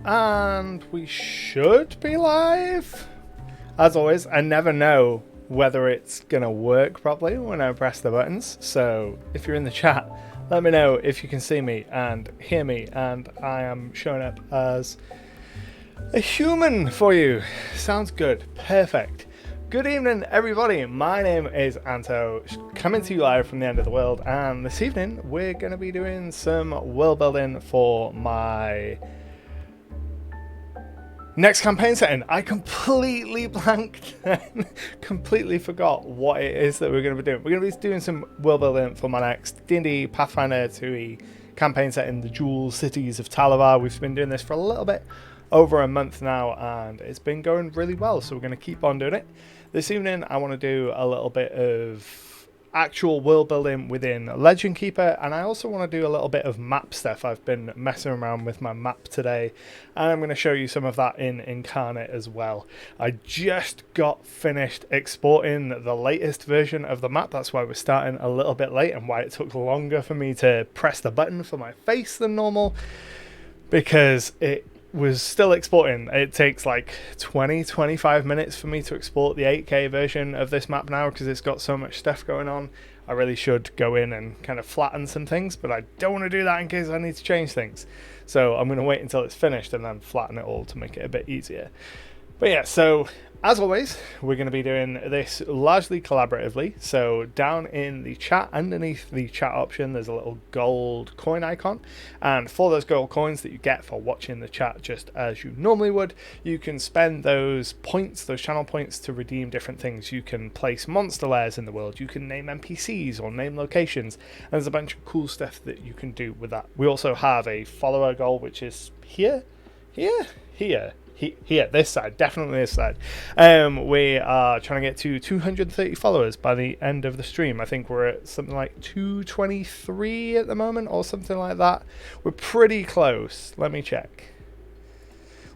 And we should be live. As always, I never know whether it's gonna work properly when I press the buttons, so if you're in the chat, let me know if you can see me and hear me and I am showing up as a human for you. Sounds good. Perfect. Good evening, everybody. My name is Anto, coming to you live from the end of the world, and this evening we're going to be doing some world building for my next campaign setting. I completely blanked and completely forgot what it is that we're going to be doing. We're going to be doing some world building for my next D&D Pathfinder 2e campaign setting, the Jewel Cities of Talavar. We've been doing this for a little bit over a month now, and it's been going really well, so we're going to keep on doing it. This evening I want to do a little bit of actual world building within Legend Keeper, and I also want to do a little bit of map stuff. I've been messing around with my map today, and I'm going to show you some of that in Incarnate as well. I just got finished exporting the latest version of the map. That's why we're starting a little bit late and why it took longer for me to press the button for my face than normal, because it was still exporting. It takes like 20-25 minutes for me to export the 8K version of this map now because it's got so much stuff going on. I really should go in and kind of flatten some things, but I don't want to do that in case I need to change things. So I'm going to wait until it's finished and then flatten it all to make it a bit easier. But yeah, so as always, we're going to be doing this largely collaboratively. So down in the chat, underneath the chat option, there's a little gold coin icon. And for those gold coins that you get for watching the chat just as you normally would, you can spend those points, those channel points, to redeem different things. You can place monster lairs in the world. You can name NPCs or name locations. And there's a bunch of cool stuff that you can do with that. We also have a follower goal, which is here, this side, definitely this side. We are trying to get to 230 followers by the end of the stream. I think we're at something like 223 at the moment or something like that. We're pretty close. Let me check.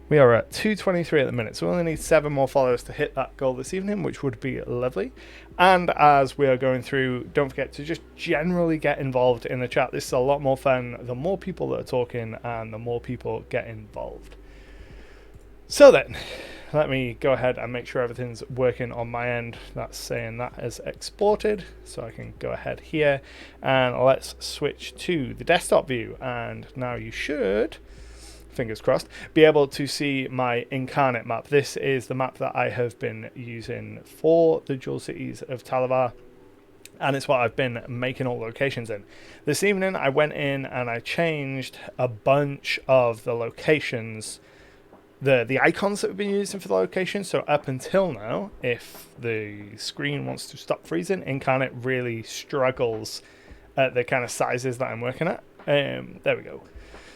We are at 223 at the minute, so we only need 7 more followers to hit that goal this evening, which would be lovely. And as we are going through, don't forget to just generally get involved in the chat. This is a lot more fun the more people that are talking and the more people get involved. So then, let me go ahead and make sure everything's working on my end. That's saying that is exported, so I can go ahead here and let's switch to the desktop view. And now you should, fingers crossed, be able to see my Incarnate map. This is the map that I have been using for the Jewel Cities of Talavar, and it's what I've been making all locations in. This evening I went in and I changed a bunch of the locations, the icons that we've been using for the location. So up until now, if the screen wants to stop freezing, Incarnate really struggles at the kind of sizes that I'm working at. There we go.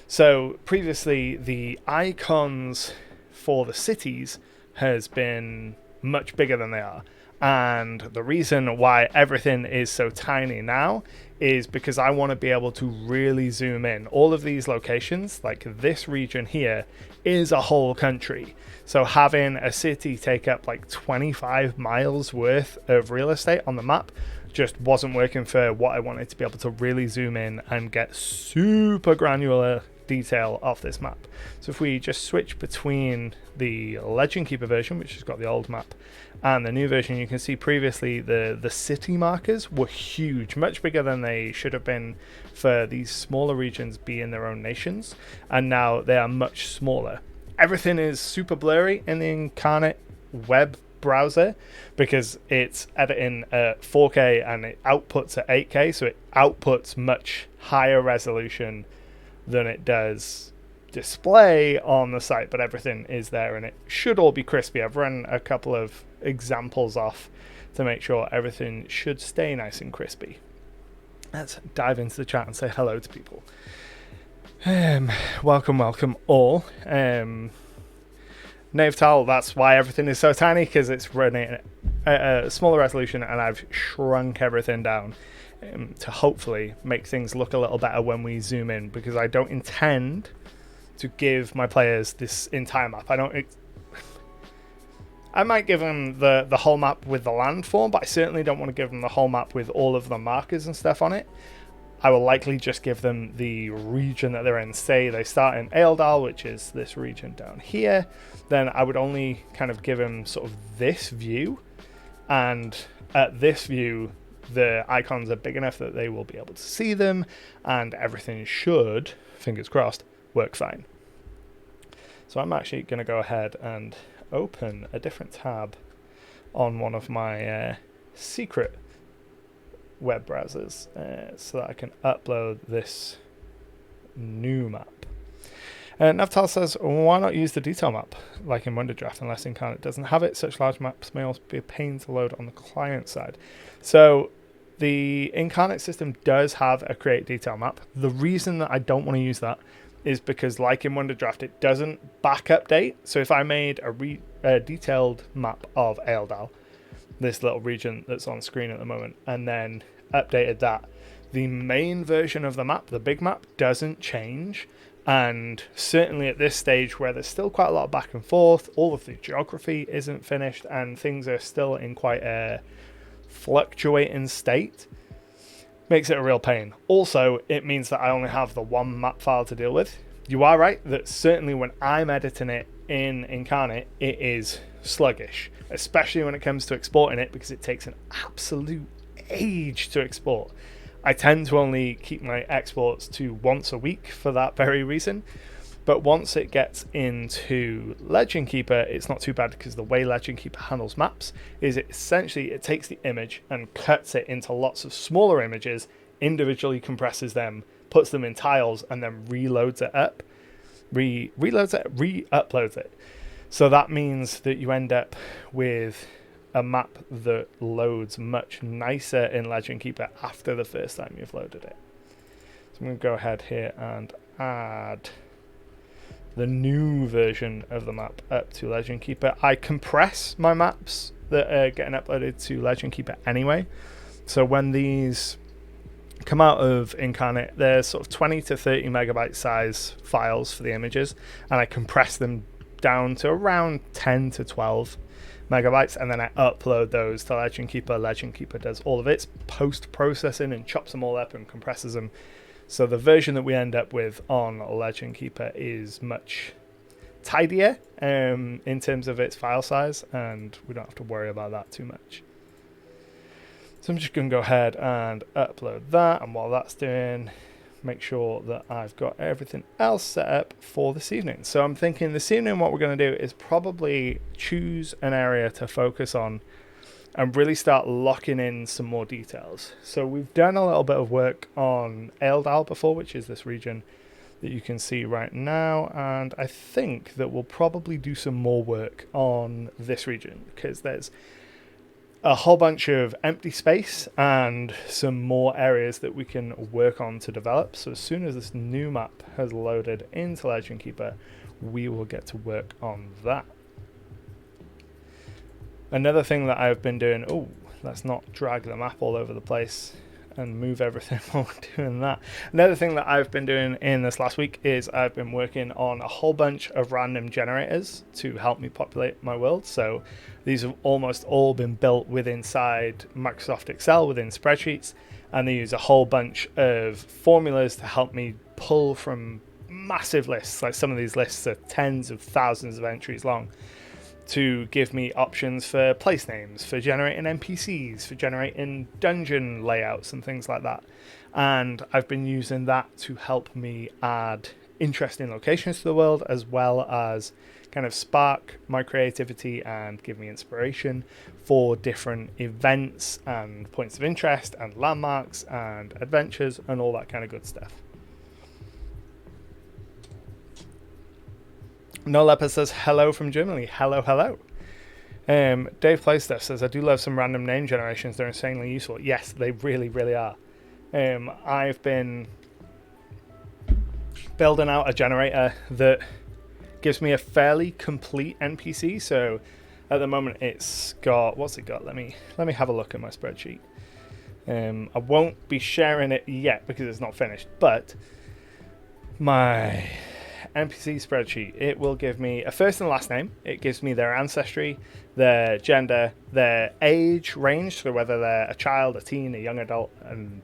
So previously the icons for the cities has been much bigger than they are. And the reason why everything is so tiny now is because I want to be able to really zoom in. All of these locations, like this region here, is a whole country. So having a city take up like 25 miles worth of real estate on the map just wasn't working for what I wanted to be able to really zoom in and get super granular detail off this map. So if we just switch between the Legend Keeper version, which has got the old map, and the new version, you can see previously the city markers were huge, much bigger than they should have been for these smaller regions being their own nations, and now they are much smaller. Everything is super blurry in the Incarnate web browser because it's editing at 4K and it outputs at 8K, so it outputs much higher resolution than it does display on the site, but everything is there and it should all be crispy. I've run a couple of examples off to make sure everything should stay nice and crispy. Let's dive into the chat and say hello to people. Welcome all. Navetal, that's why everything is so tiny, because it's running at a smaller resolution and I've shrunk everything down to hopefully make things look a little better when we zoom in, because I don't intend to give my players this entire map. I might give them the whole map with the landform, but I certainly don't want to give them the whole map with all of the markers and stuff on it. I will likely just give them the region that they're in. Say they start in Eildal, which is this region down here, then I would only kind of give them sort of this view, and at this view the icons are big enough that they will be able to see them, and everything should, fingers crossed, work fine. So I'm actually going to go ahead and open a different tab on one of my secret web browsers so that I can upload this new map. Navtal says, why not use the detail map like in Wonderdraft unless Incarnate doesn't have it? Such large maps may also be a pain to load on the client side. So the Incarnate system does have a create detail map. The reason that I don't want to use that is because, like in Wonderdraft, it doesn't back update. So if I made a detailed map of Eildal, this little region that's on screen at the moment, and then updated that, the main version of the map, the big map, doesn't change. And certainly at this stage where there's still quite a lot of back and forth, all of the geography isn't finished and things are still in quite a fluctuating state, makes it a real pain. Also, it means that I only have the one map file to deal with. You are right that certainly when I'm editing it in Incarnate, it is sluggish, especially when it comes to exporting it, because it takes an absolute age to export. I tend to only keep my exports to once a week for that very reason. But once it gets into Legend Keeper, it's not too bad, because the way Legend Keeper handles maps is it essentially it takes the image and cuts it into lots of smaller images, individually compresses them, puts them in tiles, and then reloads it up, re-uploads it. So that means that you end up with a map that loads much nicer in Legend Keeper after the first time you've loaded it. So I'm going to go ahead here and add the new version of the map up to Legend Keeper. I compress my maps that are getting uploaded to Legend Keeper anyway. So when these come out of Incarnate, they're sort of 20 to 30 megabyte size files for the images, and I compress them down to around 10 to 12 megabytes, and then I upload those to Legend Keeper. Legend Keeper does all of its post-processing and chops them all up and compresses them. So the version that we end up with on Legend Keeper is much tidier in terms of its file size, and we don't have to worry about that too much. So I'm just going to go ahead and upload that, and while that's doing, make sure that I've got everything else set up for this evening. So I'm thinking this evening what we're going to do is probably choose an area to focus on and really start locking in some more details. So we've done a little bit of work on Eildal before, which is this region that you can see right now, and I think that we'll probably do some more work on this region, because there's a whole bunch of empty space and some more areas that we can work on to develop. So as soon as this new map has loaded into Legend Keeper, we will get to work on that. Another thing that I've been doing, let's not drag the map all over the place and move everything while we're doing that. Another thing that I've been doing in this last week is I've been working on a whole bunch of random generators to help me populate my world. So these have almost all been built inside Microsoft Excel within spreadsheets, and they use a whole bunch of formulas to help me pull from massive lists. Like some of these lists are tens of thousands of entries long, to give me options for place names, for generating NPCs, for generating dungeon layouts and things like that. And I've been using that to help me add interesting locations to the world, as well as kind of spark my creativity and give me inspiration for different events and points of interest and landmarks and adventures and all that kind of good stuff. No Leopard says hello from Germany. Hello. Dave Playstuff says, I do love some random name generations. They're insanely useful. Yes, they really, really are. I've been building out a generator that gives me a fairly complete NPC. So at the moment it's got, what's it got? Let me have a look at my spreadsheet. I won't be sharing it yet because it's not finished, but my NPC spreadsheet, it will give me a first and last name. It gives me their ancestry, their gender, their age range, so whether they're a child, a teen, a young adult, and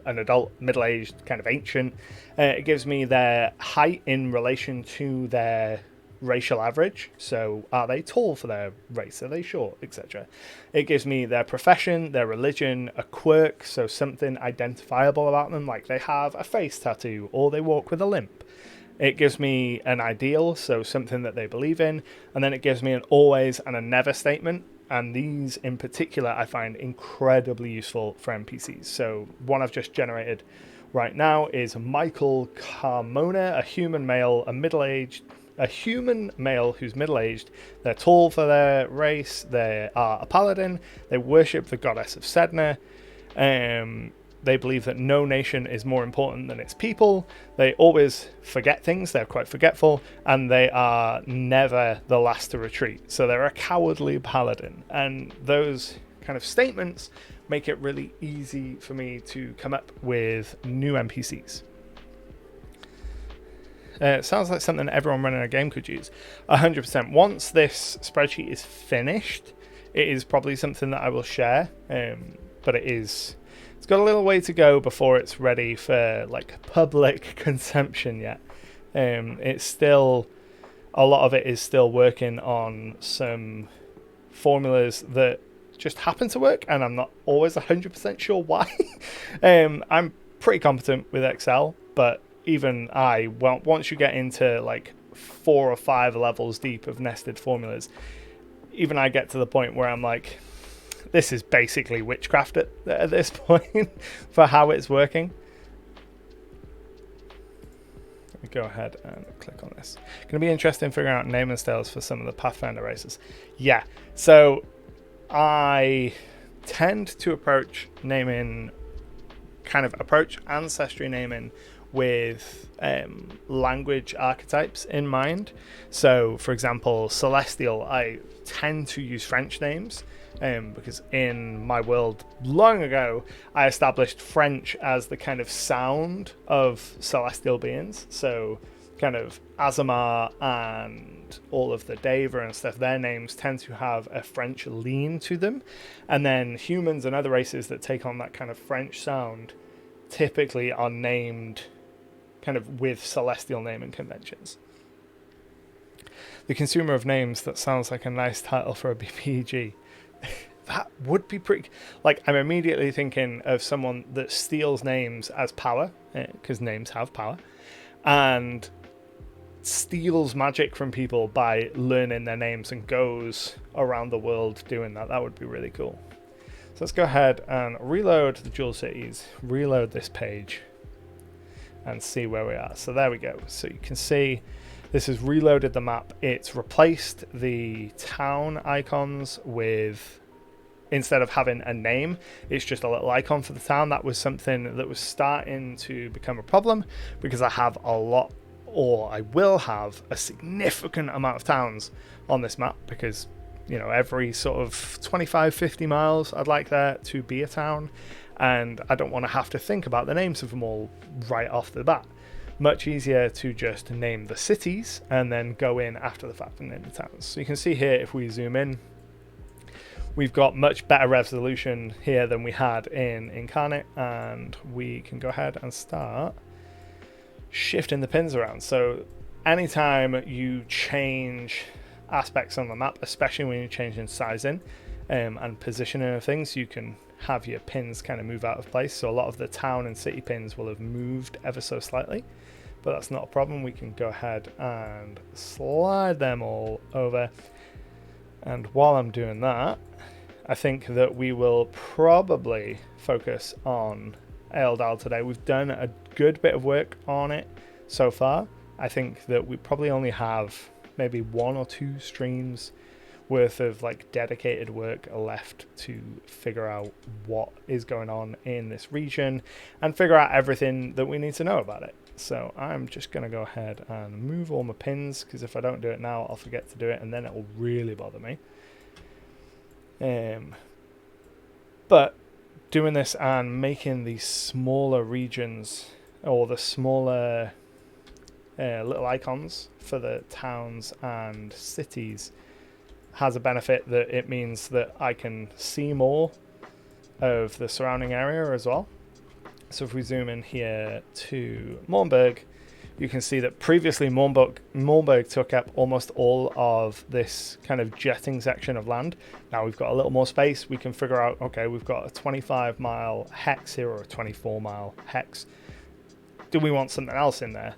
an adult, middle-aged, kind of ancient. It gives me their height in relation to their racial average. So are they tall for their race? Are they short, etc.? It gives me their profession, their religion, a quirk, so something identifiable about them, like they have a face tattoo or they walk with a limp. It gives me an ideal, so something that they believe in, and then it gives me an always and a never statement. And these in particular I find incredibly useful for NPCs. So one I've just generated right now is Michael Carmona, a human male who's middle-aged. They're tall for their race. They are a paladin. They worship the goddess of Sedna. They believe that no nation is more important than its people. They always forget things. They're quite forgetful. And they are never the last to retreat. So they're a cowardly paladin. And those kind of statements make it really easy for me to come up with new NPCs. It sounds like something everyone running a game could use. 100%. Once this spreadsheet is finished, it is probably something that I will share. But it's got a little way to go before it's ready for like public consumption yet. It's still, a lot of it is still working on some formulas that just happen to work, and I'm not always 100% sure why. I'm pretty competent with Excel, but even once you get into like 4 or 5 levels deep of nested formulas, even I get to the point where I'm like, this is basically witchcraft at this point for how it's working. Let me go ahead and click on this. Going to be interesting figuring out naming styles for some of the Pathfinder races. Yeah, so I tend to approach ancestry naming with language archetypes in mind. So for example, Celestial, I tend to use French names because in my world long ago I established French as the kind of sound of celestial beings. So kind of Azamar and all of the Deva and stuff, their names tend to have a French lean to them. And then humans and other races that take on that kind of French sound typically are named kind of with celestial naming conventions. The Consumer of Names, that sounds like a nice title for a BPG. That would be pretty... Like, I'm immediately thinking of someone that steals names as power, because names have power, and steals magic from people by learning their names and goes around the world doing that. That would be really cool. So let's go ahead and reload the Jewel Cities, reload this page, and see where we are. So there we go. So you can see this has reloaded the map. It's replaced the town icons with, instead of having a name, it's just a little icon for the town. That was something that was starting to become a problem because I have a lot, or I will have a significant amount of towns on this map, because you know, every sort of 25-50 miles I'd like there to be a town, and I don't want to have to think about the names of them all right off the bat. Much easier to just name the cities and then go in after the fact and name the towns. So you can see here, if we zoom in, we've got much better resolution here than we had in Incarnate, and we can go ahead and start shifting the pins around. So anytime you change aspects on the map, especially when you're changing sizing and positioning of things, you can have your pins kind of move out of place. So a lot of the town and city pins will have moved ever so slightly, but that's not a problem. We can go ahead and slide them all over. And while I'm doing that, I think that we will probably focus on Eldal today. We've done a good bit of work on it so far. I think that we probably only have maybe 1 or 2 streams worth of like dedicated work left to figure out what is going on in this region and figure out everything that we need to know about it. So I'm just going to go ahead and move all my pins, because if I don't do it now, I'll forget to do it, and then it will really bother me. But doing this and making these smaller regions, or the smaller little icons for the towns and cities, has a benefit that it means that I can see more of the surrounding area as well. So if we zoom in here to Mournburg, you can see that previously Mournburg took up almost all of this kind of jetting section of land. Now we've got a little more space. We can figure out, okay, we've got a 25-mile hex here or a 24-mile hex. Do we want something else in there?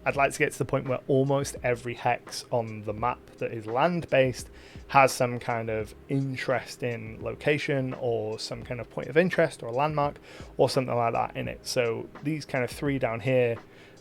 I'd like to get to the point where almost every hex on the map that is land-based has some kind of interesting location or some kind of point of interest or a landmark or something like that in it. So these kind of 3 down here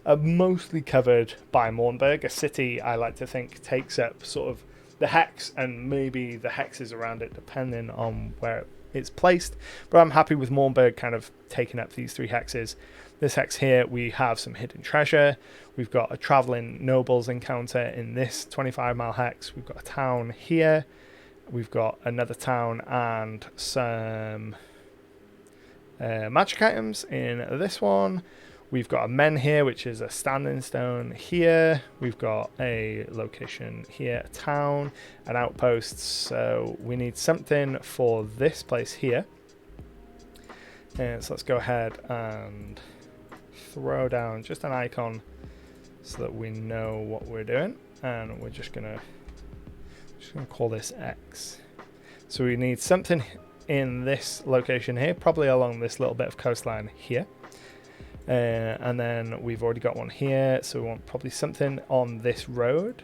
are mostly covered by Mournburg. A city, I like to think, takes up sort of the hex and maybe the hexes around it depending on where it's placed. But I'm happy with Mournburg kind of taking up these 3 hexes. This hex here, we have some hidden treasure. We've got a traveling nobles encounter in this 25-mile hex. We've got a town here. We've got another town and some magic items in this one. We've got a men here, which is a standing stone here. We've got a location here, a town, an outpost. So we need something for this place here. And so let's go ahead and throw down just an icon so that we know what we're doing, and we're just gonna call this X. So we need something in this location here, probably along this little bit of coastline here, and then we've already got one here, so we want probably something on this road,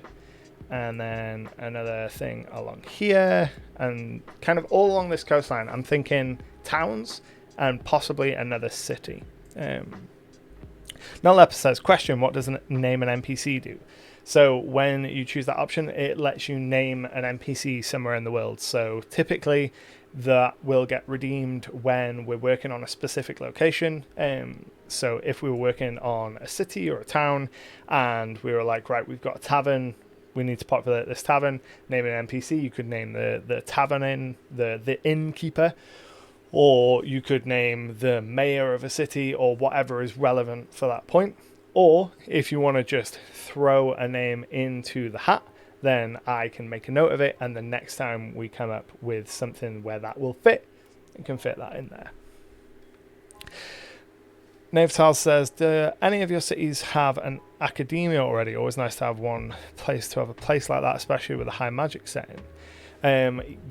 and then another thing along here, and kind of all along this coastline. I'm thinking towns and possibly another city. Null says, question, what does name an NPC do? So when you choose that option, it lets you name an NPC somewhere in the world. So typically that will get redeemed when we're working on a specific location. So if we were working on a city or a town and we were like, right, we've got a tavern, we need to populate this tavern, name an NPC, you could name the tavern the innkeeper, or you could name the mayor of a city or whatever is relevant for that point. Or if you want to just throw a name into the hat, then I can make a note of it, and the next time we come up with something where that will fit, you can fit that in there. Navetal says, do any of your cities have an academia already? Always nice to have one place to have a place like that, especially with a high magic setting.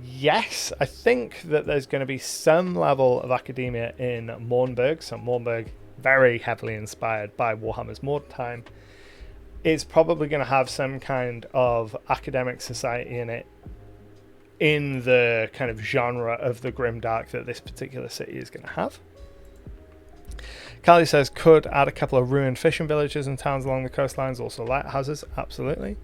Yes, I think that there's going to be some level of academia in Mournburg. So Mournburg, very heavily inspired by Warhammer's Mordheim. It's probably going to have some kind of academic society in it, in the kind of genre of the grimdark that this particular city is going to have. Callie says, could add a couple of ruined fishing villages and towns along the coastlines, also lighthouses, absolutely.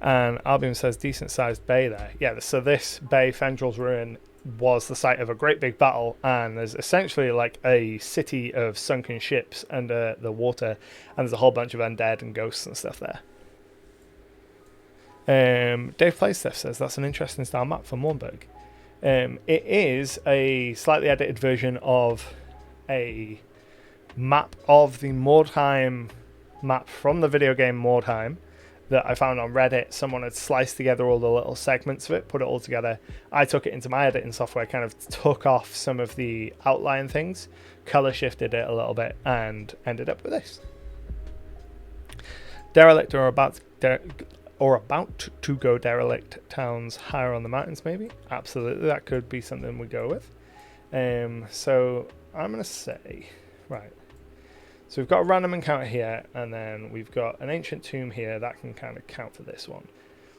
And Albion says, decent sized bay there. Yeah, so this bay, Fendrel's Ruin, was the site of a great big battle, and there's essentially like a city of sunken ships under the water, and there's a whole bunch of undead and ghosts and stuff there. Dave Playstuff says, that's an interesting style map for Mournburg. It is a slightly edited version of a map of the Mordheim map from the video game Mordheim that I found on Reddit. Someone had sliced together all the little segments of it, put it all together. I took it into my editing software, kind of took off some of the outline things, color shifted it a little bit, and ended up with this. Derelict or about to go derelict towns higher on the mountains, maybe? Absolutely, that could be something we go with. So I'm going to say, right, so we've got a random encounter here, and then we've got an ancient tomb here. That can kind of count for this one.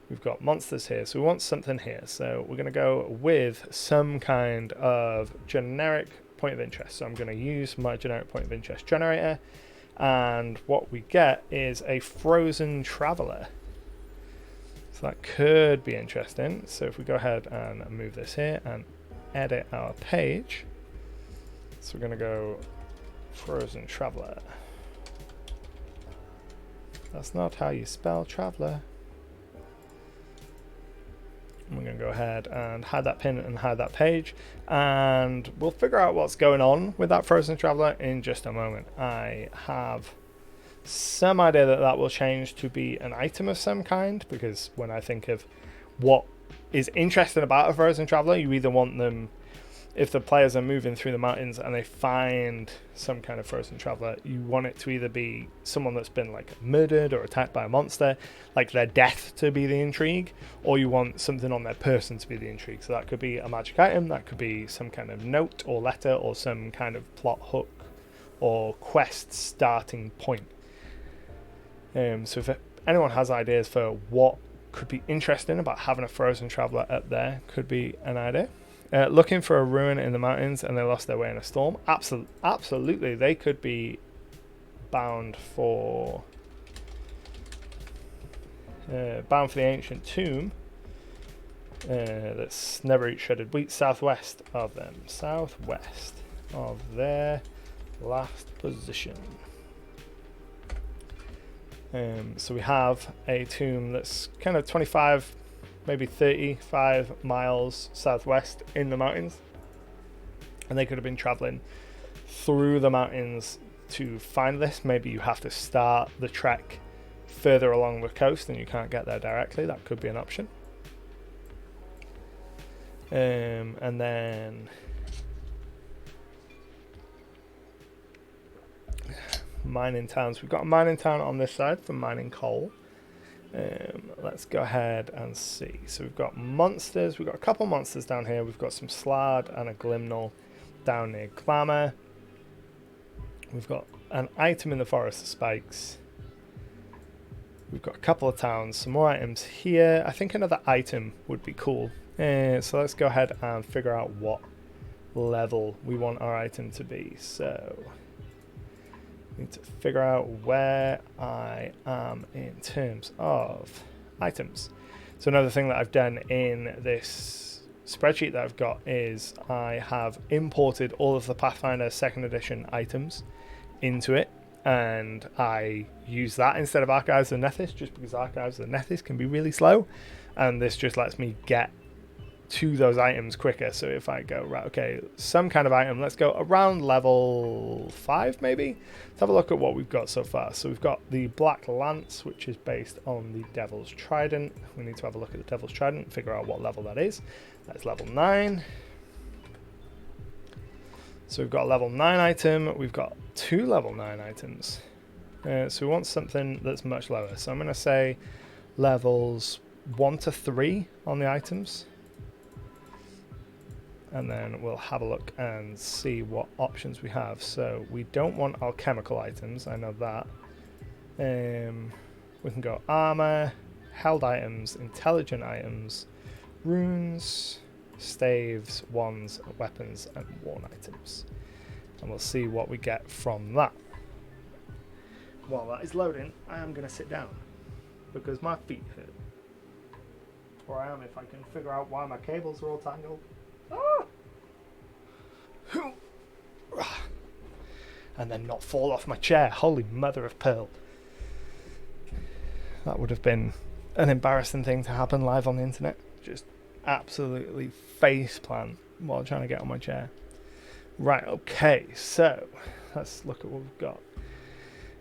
We've got monsters here, so we want something here. So we're going to go with some kind of generic point of interest. So I'm going to use my generic point of interest generator, and what we get is a frozen traveler. So that could be interesting. So if we go ahead and move this here and edit our page, so we're going to go frozen traveler. That's not how you spell traveler. We're going to go ahead and hide that pin and hide that page, and we'll figure out what's going on with that frozen traveler in just a moment. I have some idea that that will change to be an item of some kind, because when I think of what is interesting about a frozen traveler, you either want them if the players are moving through the mountains and they find some kind of frozen traveler, you want it to either be someone that's been like murdered or attacked by a monster, like their death to be the intrigue, or you want something on their person to be the intrigue. So that could be a magic item, that could be some kind of note or letter, or some kind of plot hook or quest starting point. So if anyone has ideas for what could be interesting about having a frozen traveler up there, could be an idea. Looking for a ruin in the mountains and they lost their way in a storm. Absolutely, they could be bound for the ancient tomb that's never eat shredded wheat, southwest of them. Southwest of their last position. So we have a tomb that's kind of 25, maybe 35 miles southwest in the mountains, and they could have been traveling through the mountains to find this. Maybe you have to start the trek further along the coast and you can't get there directly. That could be an option. And then mining towns. We've got a mining town on this side for mining coal. Let's go ahead and see. So we've got monsters. We've got a couple monsters down here. We've got some Slard and a Glimnal down near Glamour. We've got an item in the Forest of Spikes. We've got a couple of towns. Some more items here. I think another item would be cool. So let's go ahead and figure out what level we want our item to be. So need to figure out where I am in terms of items. So another thing that I've done in this spreadsheet that I've got is I have imported all of the Pathfinder 2nd edition items into it, and I use that instead of Archives of Nethys, just because Archives of Nethys can be really slow, and this just lets me get to those items quicker. So if I go, right, okay, some kind of item, let's go around level 5 maybe. Let's have a look at what we've got so far. So we've got the Black Lance, which is based on the Devil's Trident. We need to have a look at the Devil's Trident and figure out what level that is. That's level 9. So we've got a level 9 item. We've got 2 level 9 items. So we want something that's much lower. So I'm going to say levels 1 to 3 on the items. And then we'll have a look and see what options we have. So we don't want alchemical items, I know that. We can go armor, held items, intelligent items, runes, staves, wands, weapons, and worn items. And we'll see what we get from that. While that is loading, I am going to sit down because my feet hurt. Or I am if I can figure out why my cables are all tangled. And then not fall off my chair. Holy mother of pearl. That would have been an embarrassing thing to happen live on the internet. Just absolutely faceplant while trying to get on my chair. Right, okay, so let's look at what we've got.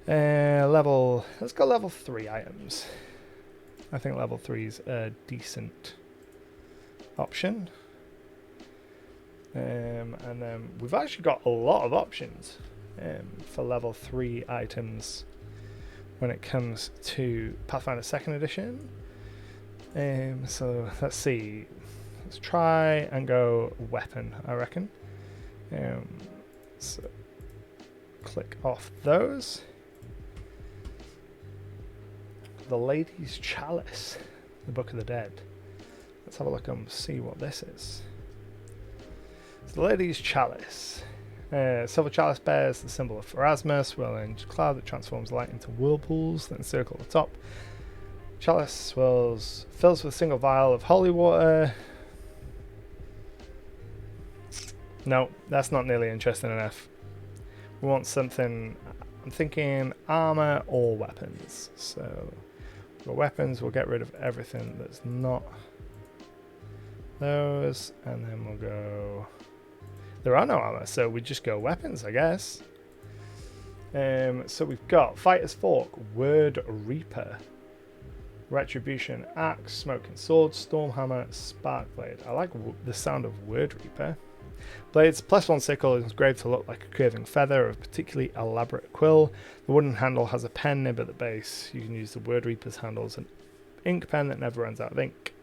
Let's go level 3 items. I think level 3 is a decent option. And then we've actually got a lot of options for level 3 items when it comes to Pathfinder 2nd edition. So let's see. Let's try and go weapon, I reckon. So click off those. The Lady's Chalice, the Book of the Dead. Let's have a look and see what this is. The Lady's Chalice. Silver chalice bears the symbol of Erasmus, whirling cloud that transforms light into whirlpools, then circle at the top. Chalice fills with a single vial of holy water. No, that's not nearly interesting enough. We want something, I'm thinking armor or weapons. So for weapons, we'll get rid of everything that's not those, and then we'll go... There are no armor, so we just go weapons, I guess. So we've got Fighter's Fork, Word Reaper, Retribution, Axe, Smoking Sword, Stormhammer, Sparkblade. I like the sound of Word Reaper. Blades. +1 sickle is engraved to look like a curving feather of particularly elaborate quill. The wooden handle has a pen nib at the base. You can use the Word Reaper's handle as an ink pen that never runs out of ink.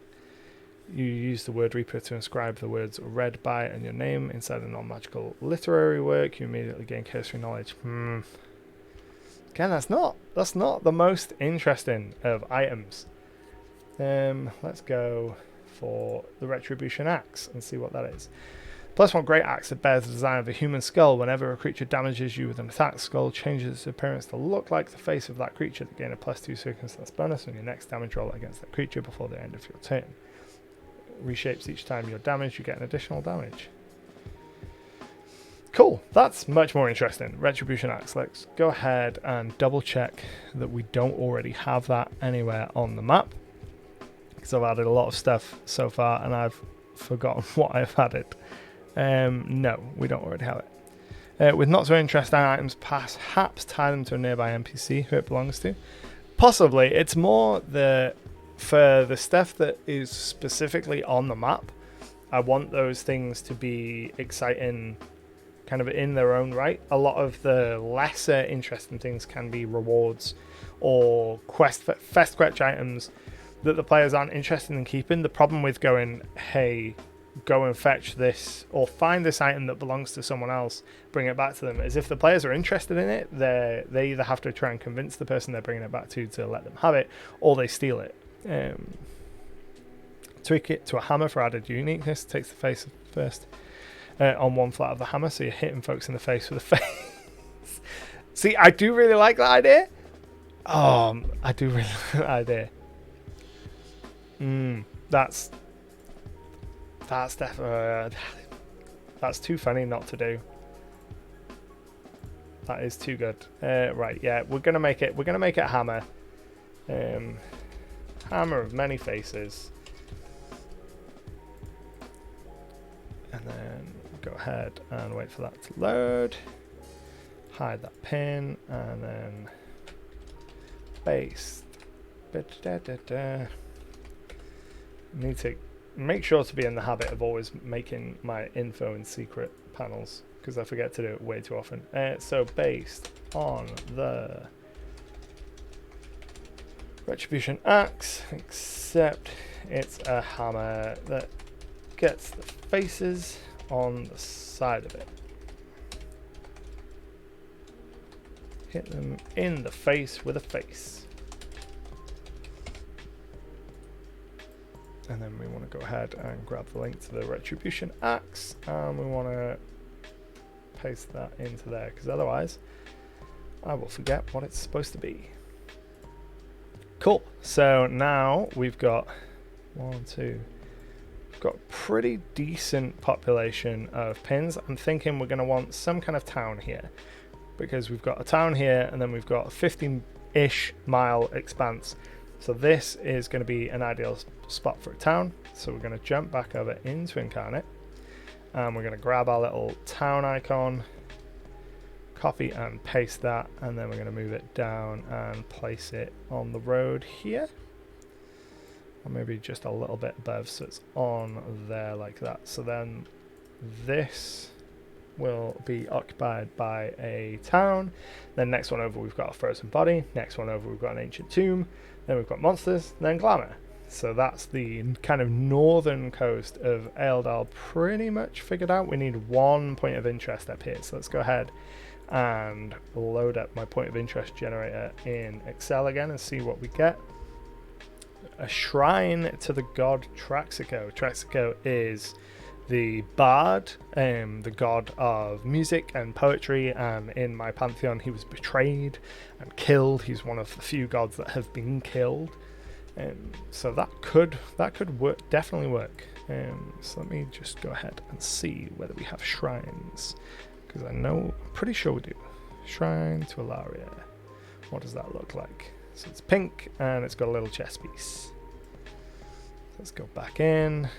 You use the Word Reaper to inscribe the words read by and your name inside a non-magical literary work. You immediately gain cursory knowledge. Again, that's not the most interesting of items. Let's go for the Retribution Axe and see what that is. +1 great axe that bears the design of a human skull. Whenever a creature damages you with an attack, skull changes its appearance to look like the face of that creature. They gain a +2 circumstance bonus on your next damage roll against that creature before the end of your turn. Reshapes each time you're damaged, you get an additional damage. Cool, that's much more interesting. Retribution Axe. Let's go ahead and double check that we don't already have that anywhere on the map, because I've added a lot of stuff so far and I've forgotten what I've added. No, we don't already have it. With not so interesting items, perhaps tie them to a nearby NPC who it belongs to. Possibly. It's more for the stuff that is specifically on the map, I want those things to be exciting kind of in their own right. A lot of the lesser interesting things can be rewards or fest quetch items that the players aren't interested in keeping. The problem with going, hey, go and fetch this or find this item that belongs to someone else, bring it back to them, is if the players are interested in it, they either have to try and convince the person they're bringing it back to let them have it, or they steal it. Tweak it to a hammer for added uniqueness. Takes the face first on one flat of the hammer, so you're hitting folks in the face with a face. See, I do really like that idea. I do really like that idea. That's definitely that's too funny not to do. That is too good. Right, yeah, we're gonna make it a hammer. Hammer of many faces. And then go ahead and wait for that to load. Hide that pin and then paste. Need to make sure to be in the habit of always making my info in secret panels, because I forget to do it way too often. So based on the Retribution Axe, except it's a hammer that gets the faces on the side of it. Hit them in the face with a face. And then we want to go ahead and grab the link to the Retribution Axe, and we want to paste that into there, because otherwise I will forget what it's supposed to be. Cool. So now we've got we've got a pretty decent population of pins. I'm thinking we're going to want some kind of town here, because we've got a town here and then we've got a 50-ish mile expanse. So this is going to be an ideal spot for a town. So we're going to jump back over into Incarnate, and we're going to grab our little town icon, copy and paste that, and then we're going to move it down and place it on the road here, or maybe just a little bit above, so it's on there like that. So then this will be occupied by a town. Then next one over we've got a frozen body, next one over we've got an ancient tomb, then we've got monsters, then glamour. So that's the kind of northern coast of Eldal pretty much figured out. We need one point of interest up here, so let's go ahead and load up my point of interest generator in Excel again and see what we get. A shrine to the god Traxico. Traxico is the bard, the god of music and poetry, and in my pantheon he was betrayed and killed. He's one of the few gods that have been killed, so that could work, definitely work. So let me just go ahead and see whether we have shrines, because I'm pretty sure we do. Shrine to Ilaria. What does that look like? So it's pink and it's got a little chess piece. Let's go back in.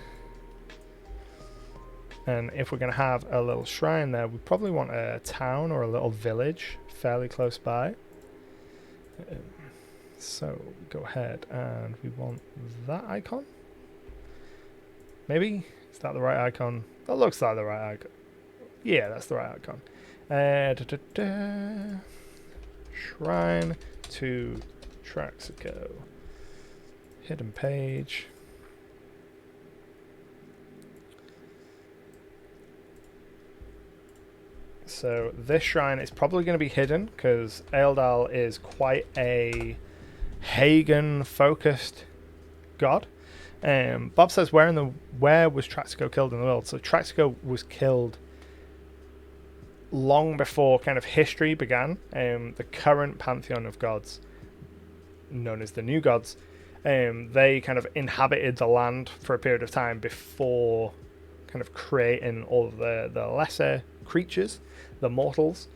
And if we're going to have a little shrine there, we probably want a town or a little village fairly close by. So go ahead and we want that icon. Maybe Is that the right icon? That looks like the right icon. Yeah, that's the right icon. Shrine to Traxico. Hidden page. So this shrine is probably going to be hidden because Eldal is quite a Hagen-focused god. Bob says, where was Traxico killed in the world? So Traxico was killed long before kind of history began. The current pantheon of gods, known as the New Gods, they kind of inhabited the land for a period of time before kind of creating all of the lesser creatures, the mortals.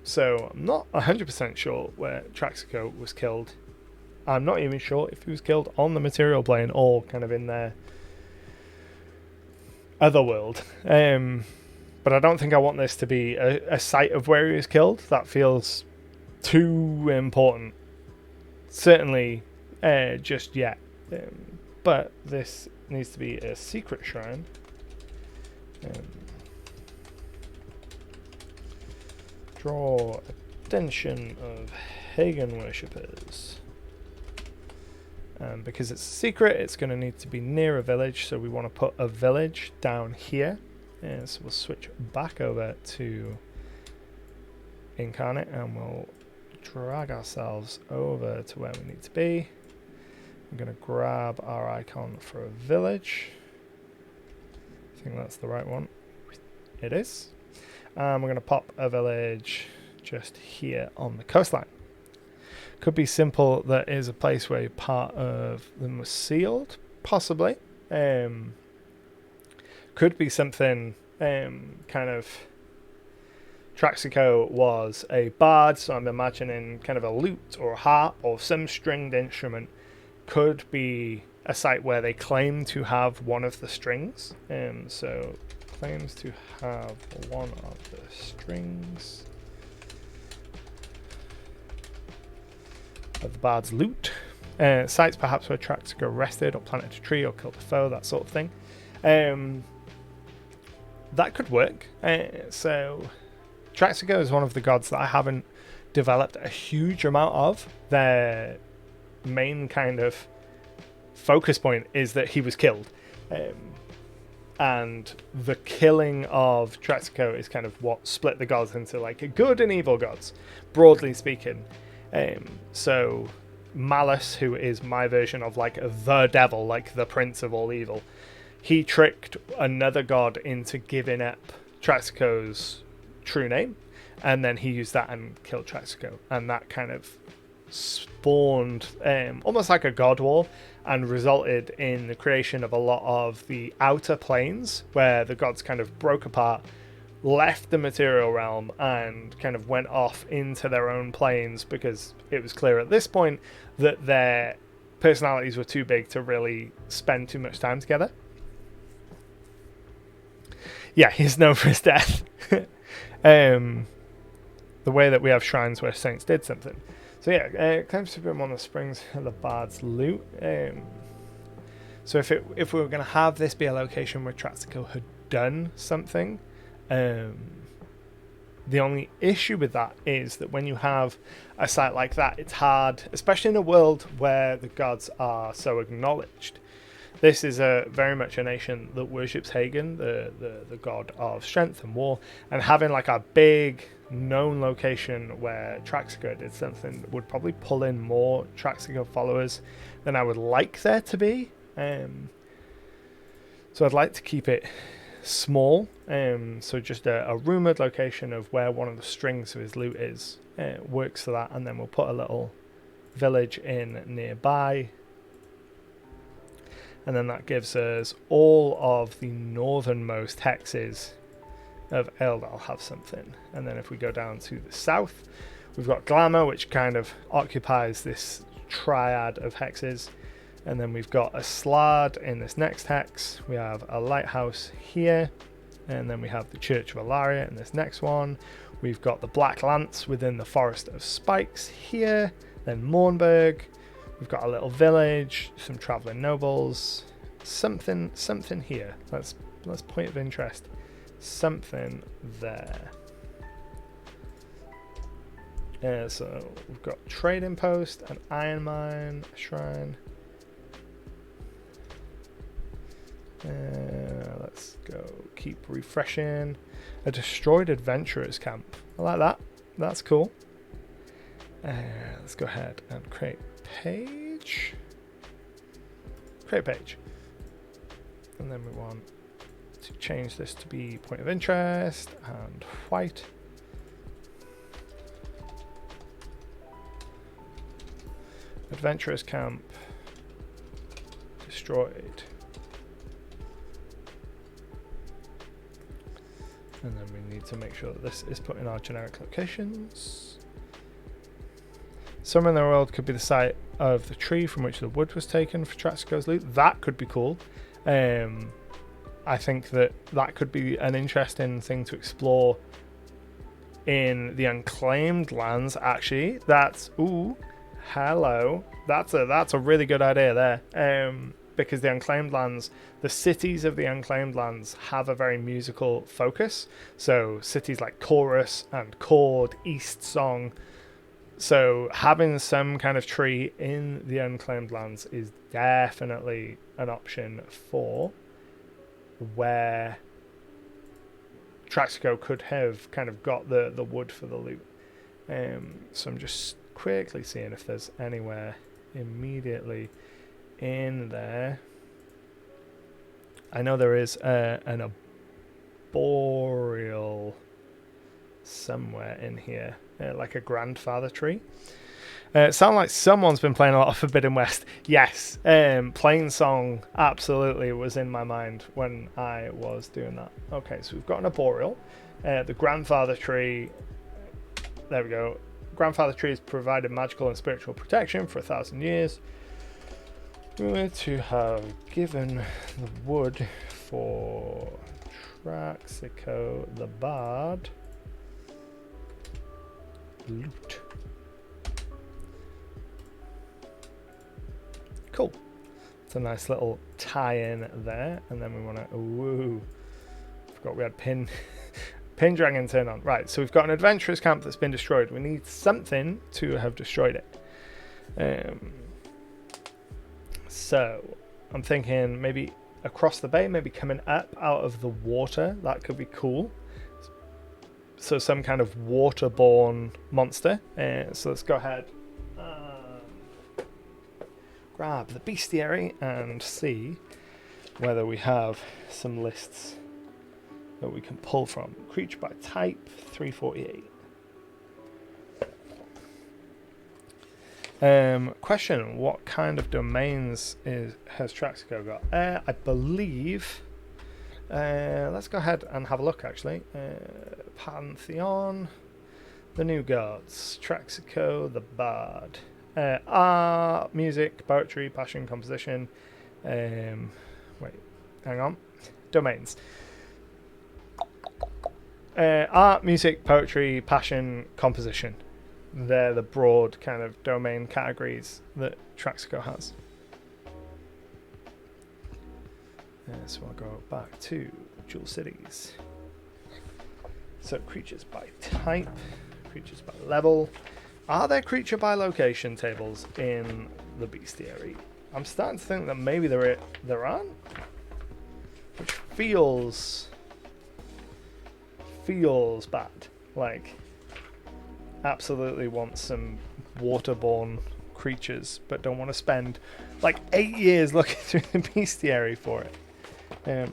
So I'm not 100% sure where Traxico was killed. I'm not even sure if he was killed on the material plane or kind of in their other world. But I don't think I want this to be a site of where he was killed. That feels too important. Certainly just yet. But this needs to be a secret shrine. Draw attention of Hagen worshippers. Because it's a secret, it's going to need to be near a village, so we want to put a village down here. So we'll switch back over to Incarnate and we'll drag ourselves over to where we need to be. I'm going to grab our icon for a village. I think that's the right one. It is. We're going to pop a village just here on the coastline. Could be simple that is a place where part of them was sealed, possibly. Could be something kind of... Traxico was a bard, so I'm imagining kind of a lute or a harp or some stringed instrument. Could be a site where they claim to have one of the strings. So claims to have one of the strings of the bard's lute. Sites perhaps where Traxico rested or planted a tree or killed a foe, that sort of thing. That could work. So Traxico is one of the gods that I haven't developed a huge amount of. Their main kind of focus point is that he was killed. And the killing of Traxico is kind of what split the gods into like good and evil gods, broadly speaking. So Malice, who is my version of like the devil, like the prince of all evil, he tricked another god into giving up Traxico's true name, and then he used that and killed Traxico, and that kind of spawned almost like a god war and resulted in the creation of a lot of the outer planes where the gods kind of broke apart, left the material realm and kind of went off into their own planes because it was clear at this point that their personalities were too big to really spend too much time together. Yeah, he's known for his death. The way that we have shrines where saints did something. So yeah, it claims to be one of the springs of the bard's lute. So if we were going to have this be a location where Traxico had done something, the only issue with that is that when you have a site like that, it's hard, especially in a world where the gods are so acknowledged. This is very much a nation that worships Hagen, the god of strength and war, and having like a big known location where Traxico did something would probably pull in more Traxico followers than I would like there to be. So I'd like to keep it small, so just a rumoured location of where one of the strings of his lute is works for that, and then we'll put a little village in nearby. And then that gives us all of the northernmost hexes of Eldal have something. And then if we go down to the south, we've got Glamour, which kind of occupies this triad of hexes. And then we've got a Slard in this next hex. We have a lighthouse here. And then we have the Church of Alaria in this next one. We've got the Black Lance within the Forest of Spikes here. Then Mornburg. We've got a little village, some travelling nobles, something here. That's point of interest. Something there. So we've got trading post, an iron mine, a shrine. Let's go. Keep refreshing. A destroyed adventurers camp. I like that. That's cool. Let's go ahead and create page. Create page. And then we want to change this to be point of interest and white. Adventurers camp destroyed. And then we need to make sure that this is put in our generic locations. Somewhere in the world could be the site of the tree from which the wood was taken for Traxico's loot. That could be cool. I think that could be an interesting thing to explore in the unclaimed lands. Actually, that's hello. That's a really good idea there. Because the unclaimed lands, the cities of the unclaimed lands have a very musical focus. So cities like Chorus and Chord, East Song. So having some kind of tree in the unclaimed lands is definitely an option for where Traxico could have kind of got the wood for the loot. So I'm just quickly seeing if there's anywhere immediately in there. I know there is an arboreal somewhere in here, like a grandfather tree. It sounds like someone's been playing a lot of Forbidden West. Yes, Plain Song absolutely was in my mind when I was doing that. Okay, so we've got an arboreal. The grandfather tree, there we go. Grandfather tree has provided magical and spiritual protection for 1,000 years. We were to have given the wood for Traxico the Bard loot. Cool. It's a nice little tie-in there, and then we want to. Forgot we had pin dragon turn on. Right, so we've got an adventurers camp that's been destroyed. We need something to have destroyed it. So I'm thinking maybe across the bay, maybe coming up out of the water. That could be cool. So some kind of waterborne monster. So let's go ahead. Grab the bestiary and see whether we have some lists that we can pull from. Creature by type, 348. Question, what kind of domains has Traxico got? I believe, let's go ahead and have a look actually. Pantheon, the New Gods, Traxico, the Bard. Art, music, poetry, passion, composition. Wait, hang on. Domains. Art, music, poetry, passion, composition. They're the broad kind of domain categories that Traxico has. So I'll go back to Jewel Cities. So creatures by type, creatures by level. Are there creature by location tables in the bestiary? I'm starting to think that maybe there aren't, which feels bad. Like, absolutely want some waterborne creatures, but don't want to spend like 8 years looking through the bestiary for it.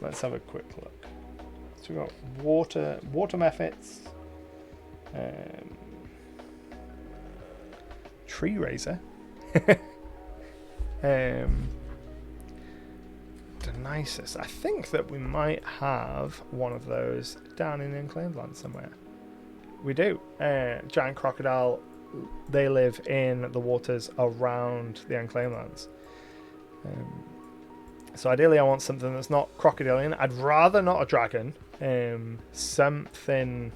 Let's have a quick look. So we've got water methods. Tree Razor. Denisis. I think that we might have one of those down in Unclaimed Land somewhere. We do. Giant crocodile. They live in the waters around the Unclaimed Lands. So ideally I want something that's not crocodilian. I'd rather not a dragon. Something...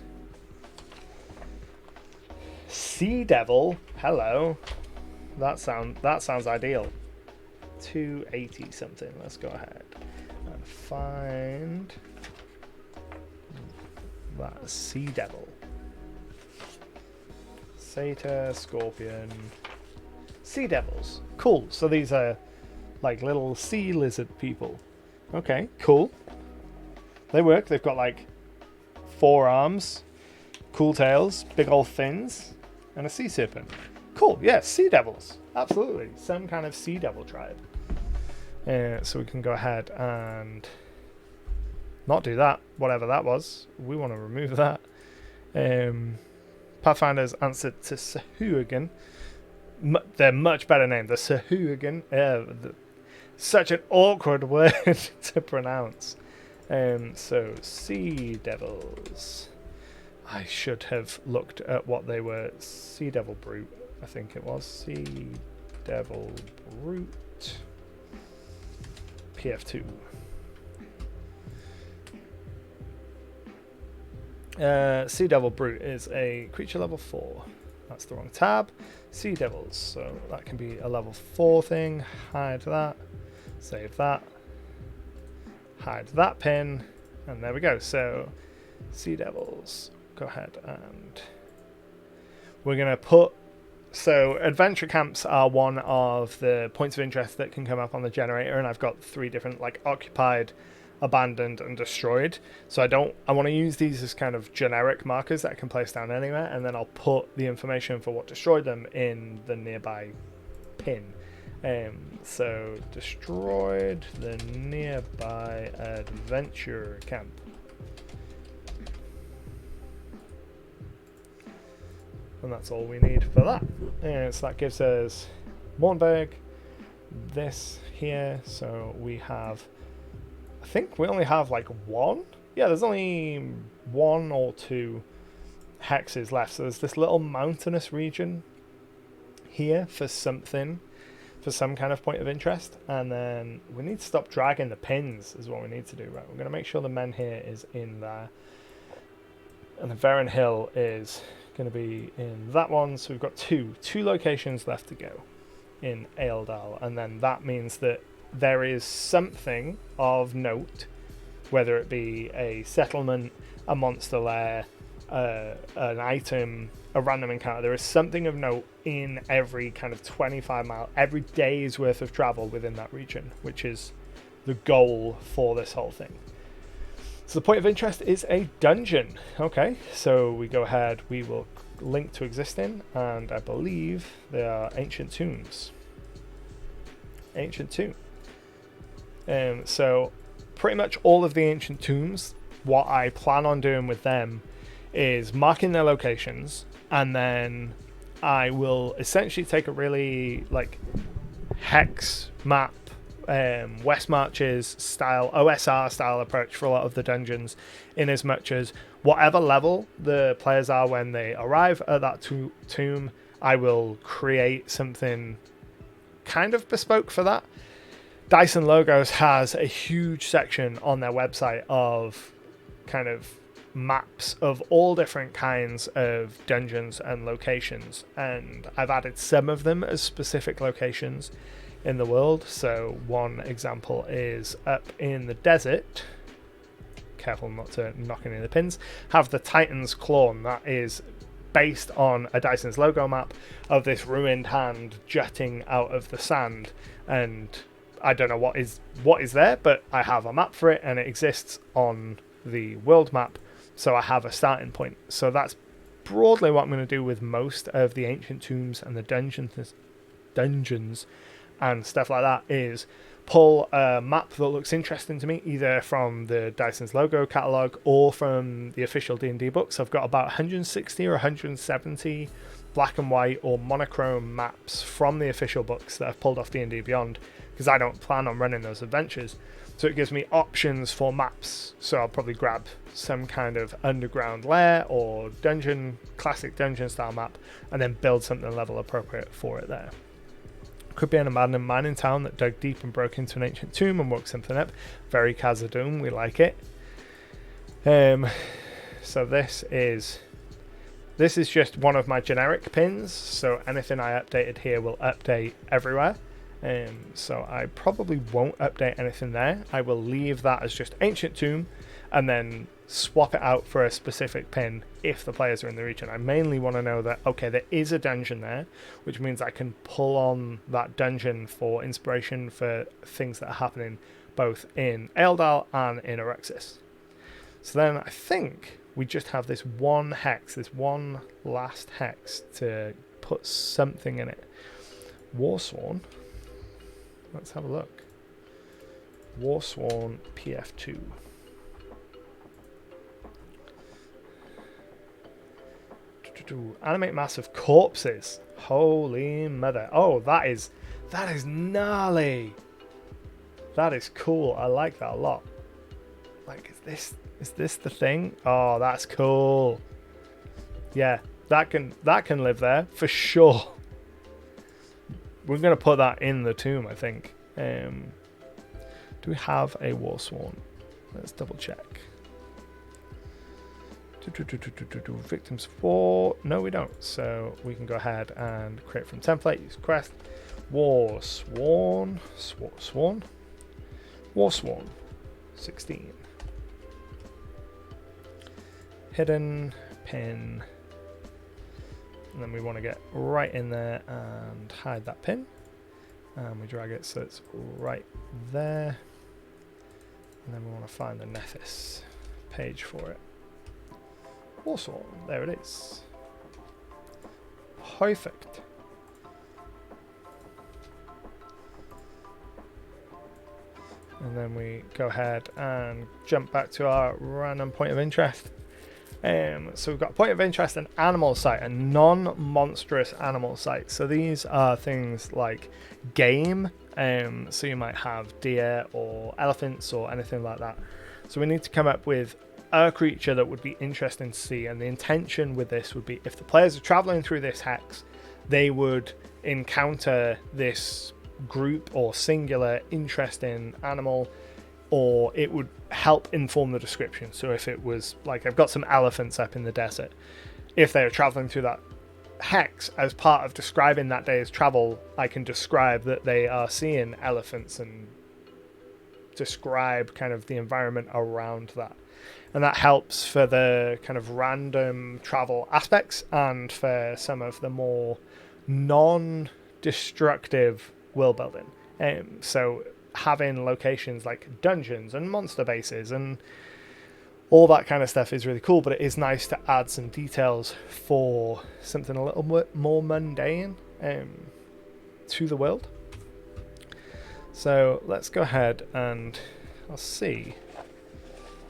Sea Devil, hello. That sounds ideal. 280 something. Let's go ahead and find that Sea Devil. Satyr, Scorpion, Sea Devils. Cool. So these are like little sea lizard people. Okay, cool. They work. They've got like 4 arms, cool tails, big old fins, and a sea serpent. Cool. Yeah, Sea Devils. Absolutely. Some kind of Sea Devil tribe. So we can go ahead and not do that, whatever that was. We want to remove that. Pathfinder's answered to Sahuagin. They're much better named. The Sahuagin. Such an awkward word to pronounce. So, Sea Devils. I should have looked at what they were. Sea Devil Brute, I think it was. Sea Devil Brute. PF2. Sea Devil Brute is a creature level 4. That's the wrong tab. Sea Devils, so that can be a level 4 thing. Hide that. Save that. Hide that pin. And there we go. So, Sea Devils. Go ahead and we're going to put... So, adventure camps are one of the points of interest that can come up on the generator, and I've got 3 different, like, occupied, abandoned, and destroyed. So I want to use these as kind of generic markers that I can place down anywhere, and then I'll put the information for what destroyed them in the nearby pin. So, destroyed the nearby adventure camp. And that's all we need for that. So that gives us Mornberg, this here. So we have, I think we only have like 1. Yeah, there's only 1 or 2 hexes left. So there's this little mountainous region here for something, for some kind of point of interest. And then we need to stop dragging the pins is what we need to do. Right, we're going to make sure the men here is in there. And the Varen Hill is going to be in that one. So we've got two locations left to go in Aeldal, and then that means that there is something of note, whether it be a settlement, a monster lair, an item, a random encounter. There is something of note in every kind of 25 mile, every day's worth of travel within that region, which is the goal for this whole thing. So the point of interest is a dungeon. Okay, so we go ahead, we will link to existing, and I believe they are ancient tombs. Ancient tomb. So pretty much all of the ancient tombs, what I plan on doing with them is marking their locations, and then I will essentially take a really like hex map, West Marches style, OSR style approach for a lot of the dungeons, in as much as whatever level the players are when they arrive at that tomb, I will create something kind of bespoke for that. Dice and Logos has a huge section on their website of kind of maps of all different kinds of dungeons and locations, and I've added some of them as specific locations in the world. So one example is up in the desert, careful not to knock any of the pins, have the Titan's Claw. That is based on a Dyson's logo map of this ruined hand jutting out of the sand, and I don't know what is there, but I have a map for it, and it exists on the world map, so I have a starting point. So that's broadly what I'm going to do with most of the ancient tombs and the dungeons and stuff like that, is pull a map that looks interesting to me, either from the Dyson's logo catalog or from the official D&D books. I've got about 160 or 170 black and white or monochrome maps from the official books that I've pulled off D&D Beyond, because I don't plan on running those adventures. So it gives me options for maps. So I'll probably grab some kind of underground lair or dungeon, classic dungeon style map, and then build something level appropriate for it there. Could be an abandoned mining town that dug deep and broke into an ancient tomb and woke something up. Very Khazad-dûm, we like it. So this is just one of my generic pins. So anything I updated here will update everywhere. So I probably won't update anything there. I will leave that as just ancient tomb and then swap it out for a specific pin if the players are in the region. I mainly want to know that, okay, there is a dungeon there, which means I can pull on that dungeon for inspiration for things that are happening both in Eldal and in Eruxis. So then I think we just have this one hex, this one last hex to put something in it. Warsworn. Let's have a look. Warsworn PF2. Animate massive corpses. Holy mother. Oh, that is gnarly. That is cool. I like that a lot. Like, is this the thing? Oh, that's cool. Yeah, that can live there for sure. We're gonna put that in the tomb, I think. Do we have a Warsworn? Let's double check. Victims 4. No, we don't. So we can go ahead and create from template. Use quest. Warsworn. Warsworn. 16. Hidden pin. And then we want to get right in there and hide that pin. And we drag it so it's right there. And then we want to find the Nephis page for it. Warsworn, there it is. Perfect. And then we go ahead and jump back to our random point of interest. So we've got a point of interest, an animal site, a non-monstrous animal site. So these are things like game. So you might have deer or elephants or anything like that. So we need to come up with a creature that would be interesting to see, and the intention with this would be if the players are traveling through this hex, they would encounter this group or singular interesting animal, or it would help inform the description. So if it was like, I've got some elephants up in the desert, if they are traveling through that hex, as part of describing that day's travel, I can describe that they are seeing elephants and describe kind of the environment around that. And that helps for the kind of random travel aspects and for some of the more non-destructive world building. So having locations like dungeons and monster bases and all that kind of stuff is really cool, but it is nice to add some details for something a little bit more mundane to the world. So let's go ahead and I'll see.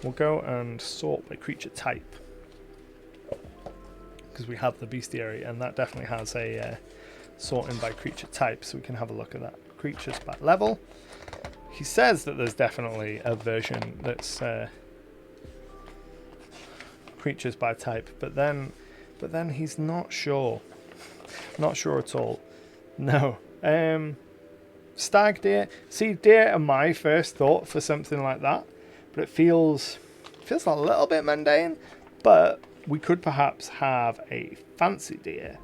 We'll go and sort by creature type, because we have the bestiary, and that definitely has a sorting by creature type, so we can have a look at that. Creatures by level. He says that there's definitely a version that's creatures by type, but then he's not sure. Not sure at all. No. Stag, deer. See, deer are my first thought for something like that. But it feels a little bit mundane, but we could perhaps have a fancy deer.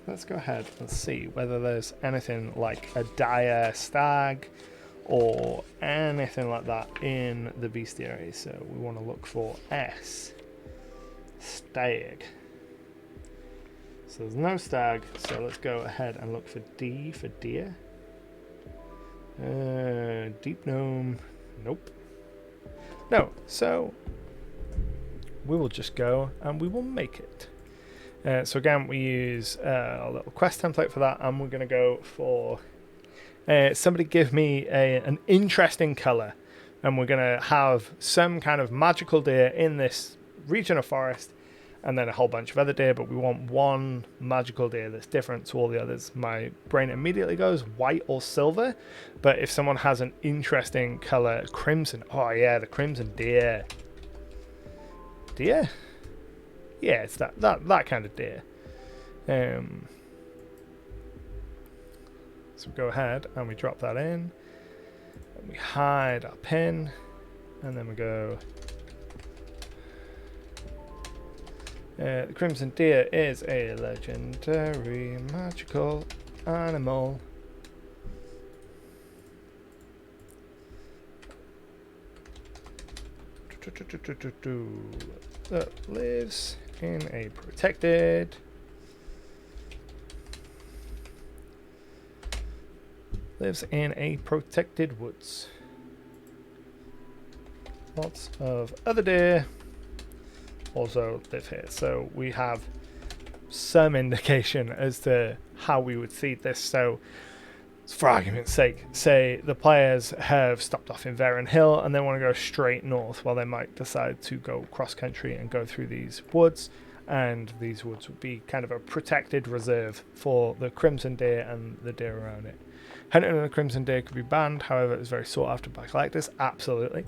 Let's go ahead and see whether there's anything like a dire stag or anything like that in the bestiary. So we want to look for S. Stag. So there's no stag, so let's go ahead and look for D for deer. Deep gnome. Nope. No, so we will just go and we will make it. So again, we use a little quest template for that, and we're going to go for somebody give me an interesting color, and we're going to have some kind of magical deer in this region of forest, and then a whole bunch of other deer, but we want one magical deer that's different to all the others. My brain immediately goes white or silver, but if someone has an interesting color, crimson. Oh yeah, the crimson deer. Deer? Yeah, it's that kind of deer. So we go ahead and we drop that in, and we hide our pin, and then we go. The crimson deer is a legendary magical animal. that lives in a protected woods. Lots of other deer also live here, so we have some indication as to how we would seed this. So for argument's sake, say the players have stopped off in Varen Hill and they want to go straight north, well, they might decide to go cross country and go through these woods, and these woods would be kind of a protected reserve for the crimson deer and the deer around it. Hunting on the crimson deer could be banned, however it's very sought after by collectors, absolutely.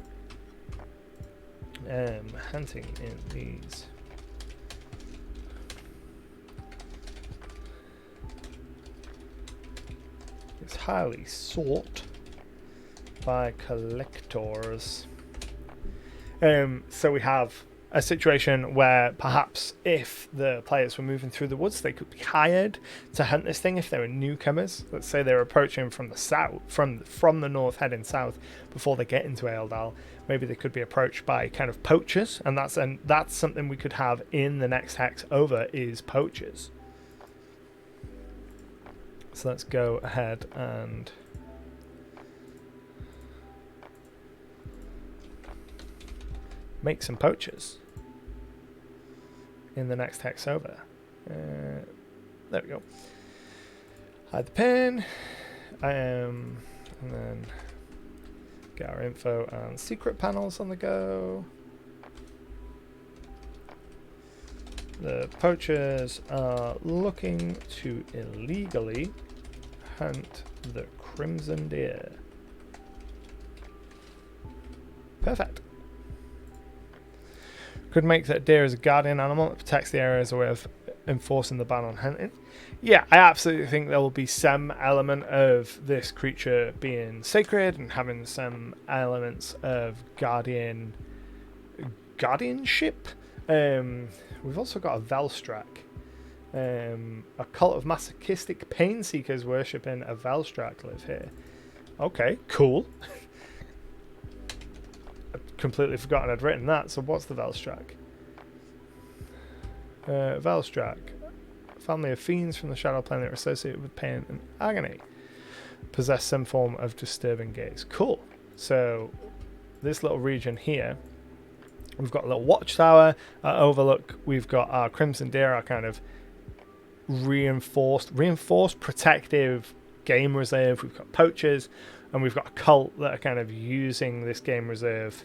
Hunting in these is highly sought by collectors. So we have a situation where perhaps if the players were moving through the woods, they could be hired to hunt this thing if they were newcomers. Let's say they're approaching from the south, from the north, heading south before they get into Eldal. Maybe they could be approached by kind of poachers, and that's something we could have in the next hex over, is poachers. So let's go ahead and make some poachers in the next hex over. There we go. Hide the pin, and then get our info and secret panels on the go. The poachers are looking to illegally hunt the crimson deer. Perfect. Could make that deer as a guardian animal that protects the area as a way of enforcing the ban on hunting. Yeah, I absolutely think there will be some element of this creature being sacred and having some elements of guardianship. We've also got a Velstrak. A cult of masochistic pain seekers worshipping a Velstrak live here. Okay, cool. I'd completely forgotten I'd written that. So what's the Velstrak? Velstrak, family of fiends from the shadow plane that are associated with pain and agony, possess some form of disturbing gaze. Cool. So this little region here, we've got a little watchtower overlook. We've got our crimson deer, our kind of reinforced protective game reserve. We've got poachers, and we've got a cult that are kind of using this game reserve.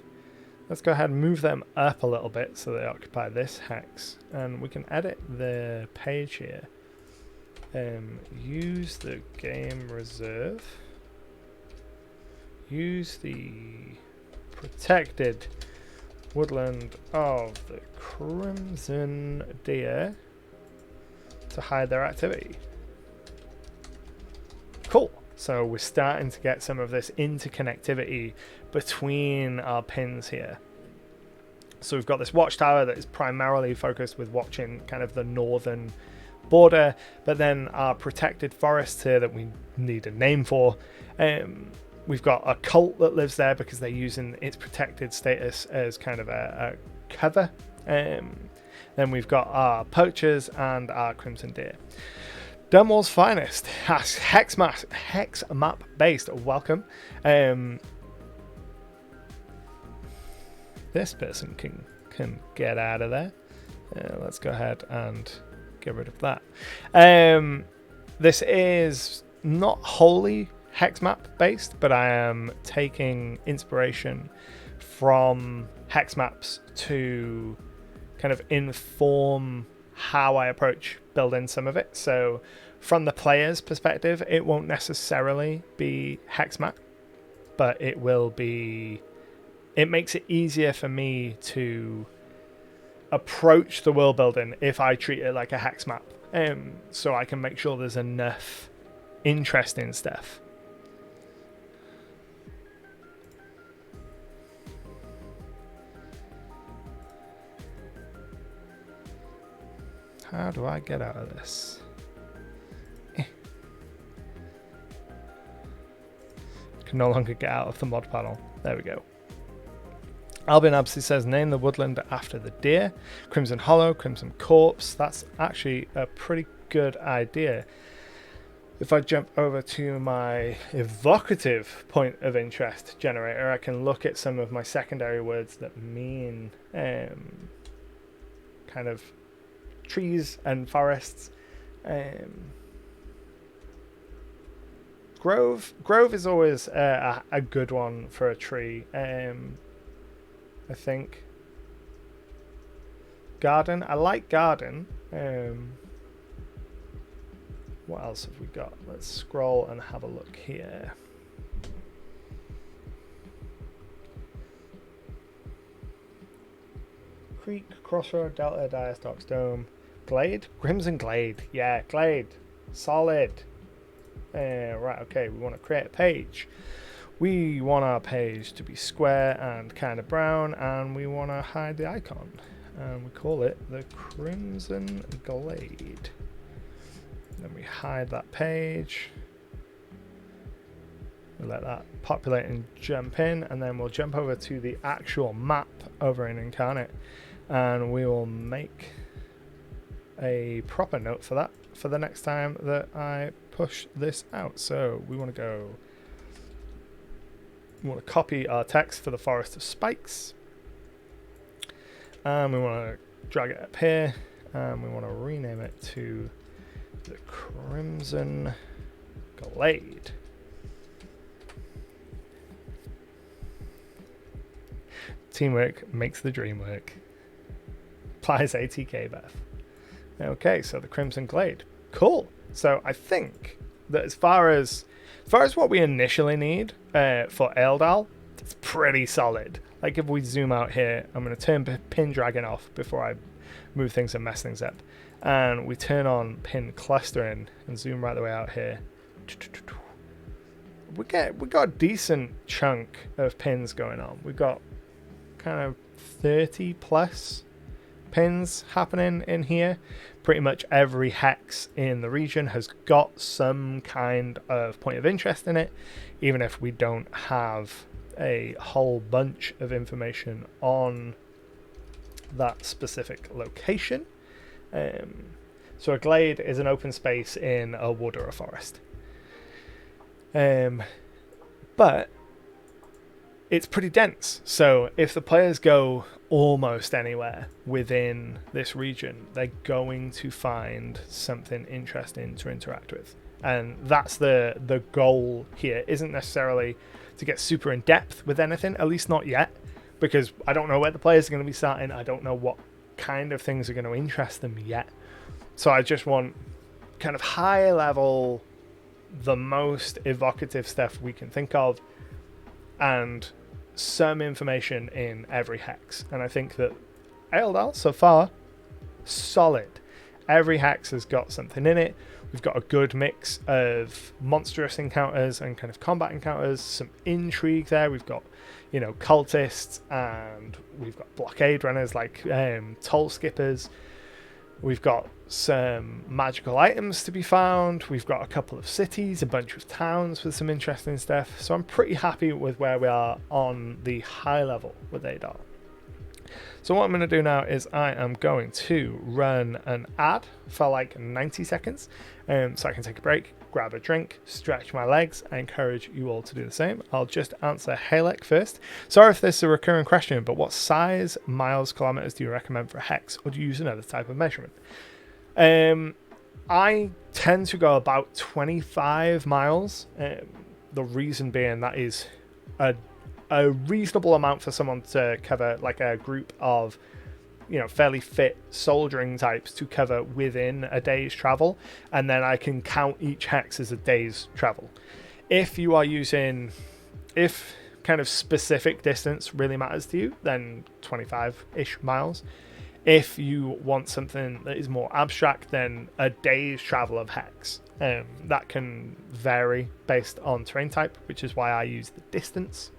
Let's go ahead and move them up a little bit so they occupy this hex, and we can edit the page here. Use the game reserve. Use the protected woodland of the crimson deer to hide their activity. Cool. So we're starting to get some of this interconnectivity between our pins here. So we've got this watchtower that is primarily focused with watching kind of the northern border, but then our protected forests here that we need a name for. We've got a cult that lives there because they're using its protected status as kind of a cover. Then we've got our poachers and our crimson deer. Dunwall's finest, hex map based. Welcome. This person can get out of there. Let's go ahead and get rid of that. This is not wholly hex map based, but I am taking inspiration from hex maps to kind of inform how I approach building some of it. So from the player's perspective, it won't necessarily be hex map, but it will be, it makes it easier for me to approach the world building if I treat it like a hex map, so I can make sure there's enough interesting stuff. How do I get out of this? Can no longer get out of the mod panel. There we go. Alvin Absey says, name the woodland after the deer. Crimson Hollow, Crimson Corpse. That's actually a pretty good idea. If I jump over to my evocative point of interest generator, I can look at some of my secondary words that mean kind of trees and forests. Grove is always a good one for a tree. I think garden. I like garden. What else have we got? Let's scroll and have a look here. Creek, Crossroad, Delta, Dire, Stocks, Dome, Glade, Crimson Glade. Yeah, Glade, solid. Right, okay. We want to create a page. We want our page to be square and kind of brown, and we want to hide the icon. And we call it the Crimson Glade. Then we hide that page. We'll let that populate and jump in, and then we'll jump over to the actual map over in Incarnate, and we will make a proper note for that for the next time that I push this out. So we want to copy our text for the Forest of Spikes, and we want to drag it up here, and we want to rename it to the Crimson Glade. Teamwork makes the dream work. Applies ATK Beth. Okay, so the Crimson Glade. Cool. So I think that as far as what we initially need for Eldal, it's pretty solid. Like if we zoom out here, I'm going to turn pin dragging off before I move things and mess things up. And we turn on pin clustering and zoom right the way out here. We got a decent chunk of pins going on. We've got kind of 30 plus pins happening in here. Pretty much every hex in the region has got some kind of point of interest in it, even if we don't have a whole bunch of information on that specific location. So a glade is an open space in a wood or a forest. But it's pretty dense. So if the players go almost anywhere within this region, they're going to find something interesting to interact with. And that's the goal here. Isn't necessarily to get super in depth with anything, at least not yet, because I don't know where the players are going to be starting. I don't know what kind of things are going to interest them yet. So I just want kind of high level, the most evocative stuff we can think of, and some information in every hex. And I think that Eldal so far, solid. Every hex has got something in it. We've got a good mix of monstrous encounters and kind of combat encounters, some intrigue there. We've got, cultists, and we've got blockade runners like toll skippers. We've got some magical items to be found. We've got a couple of cities, a bunch of towns with some interesting stuff. So I'm pretty happy with where we are on the high level with Adar. So what I'm going to do now is I am going to run an ad for like 90 seconds so I can take a break, grab a drink, stretch my legs. I encourage you all to do the same. I'll just answer Halek first. Sorry if this is a recurring question, but what size, miles, kilometers do you recommend for a hex, or do you use another type of measurement? I tend to go about 25 miles. The reason being that is a reasonable amount for someone to cover, like a group of fairly fit soldiering types to cover within a day's travel, and then I can count each hex as a day's travel. If you are using, if kind of specific distance really matters to you, then 25-ish miles. If you want something that is more abstract, then a day's travel of hex. That can vary based on terrain type, which is why I use the distance.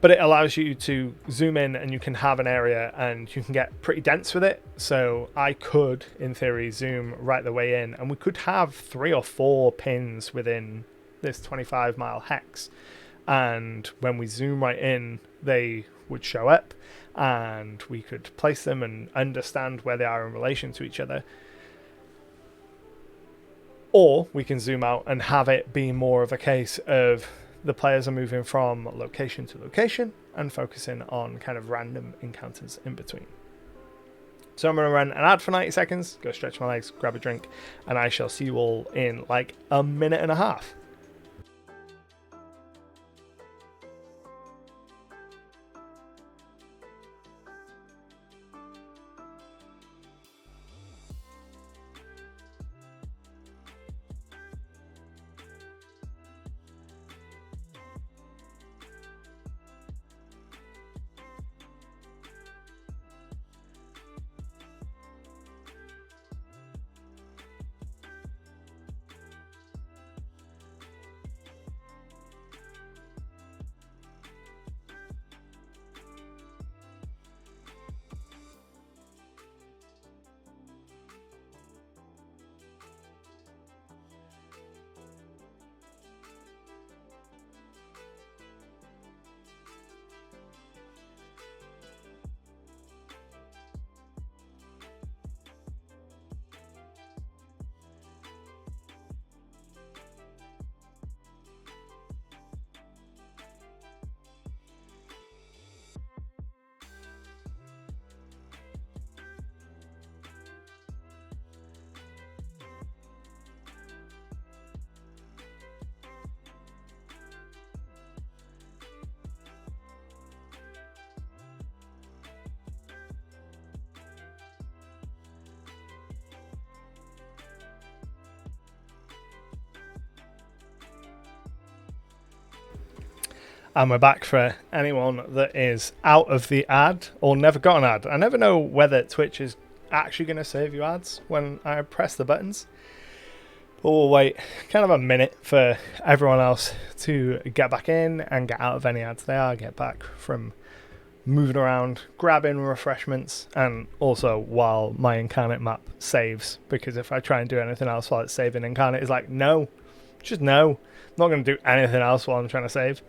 But it allows you to zoom in, and you can have an area and you can get pretty dense with it. So I could, in theory, zoom right the way in, and we could have 3 or 4 pins within this 25-mile hex. And when we zoom right in, they would show up, and we could place them and understand where they are in relation to each other. Or we can zoom out and have it be more of a case of the players are moving from location to location and focusing on kind of random encounters in between. So I'm going to run an ad for 90 seconds, go stretch my legs, grab a drink, and I shall see you all in like a minute and a half. And we're back for anyone that is out of the ad or never got an ad. I never know whether Twitch is actually going to save you ads when I press the buttons. But we'll wait kind of a minute for everyone else to get back in and get out of any ads they are, get back from moving around, grabbing refreshments, and also while my Incarnate map saves. Because if I try and do anything else while it's saving, Incarnate is like, no, just no. I'm not going to do anything else while I'm trying to save.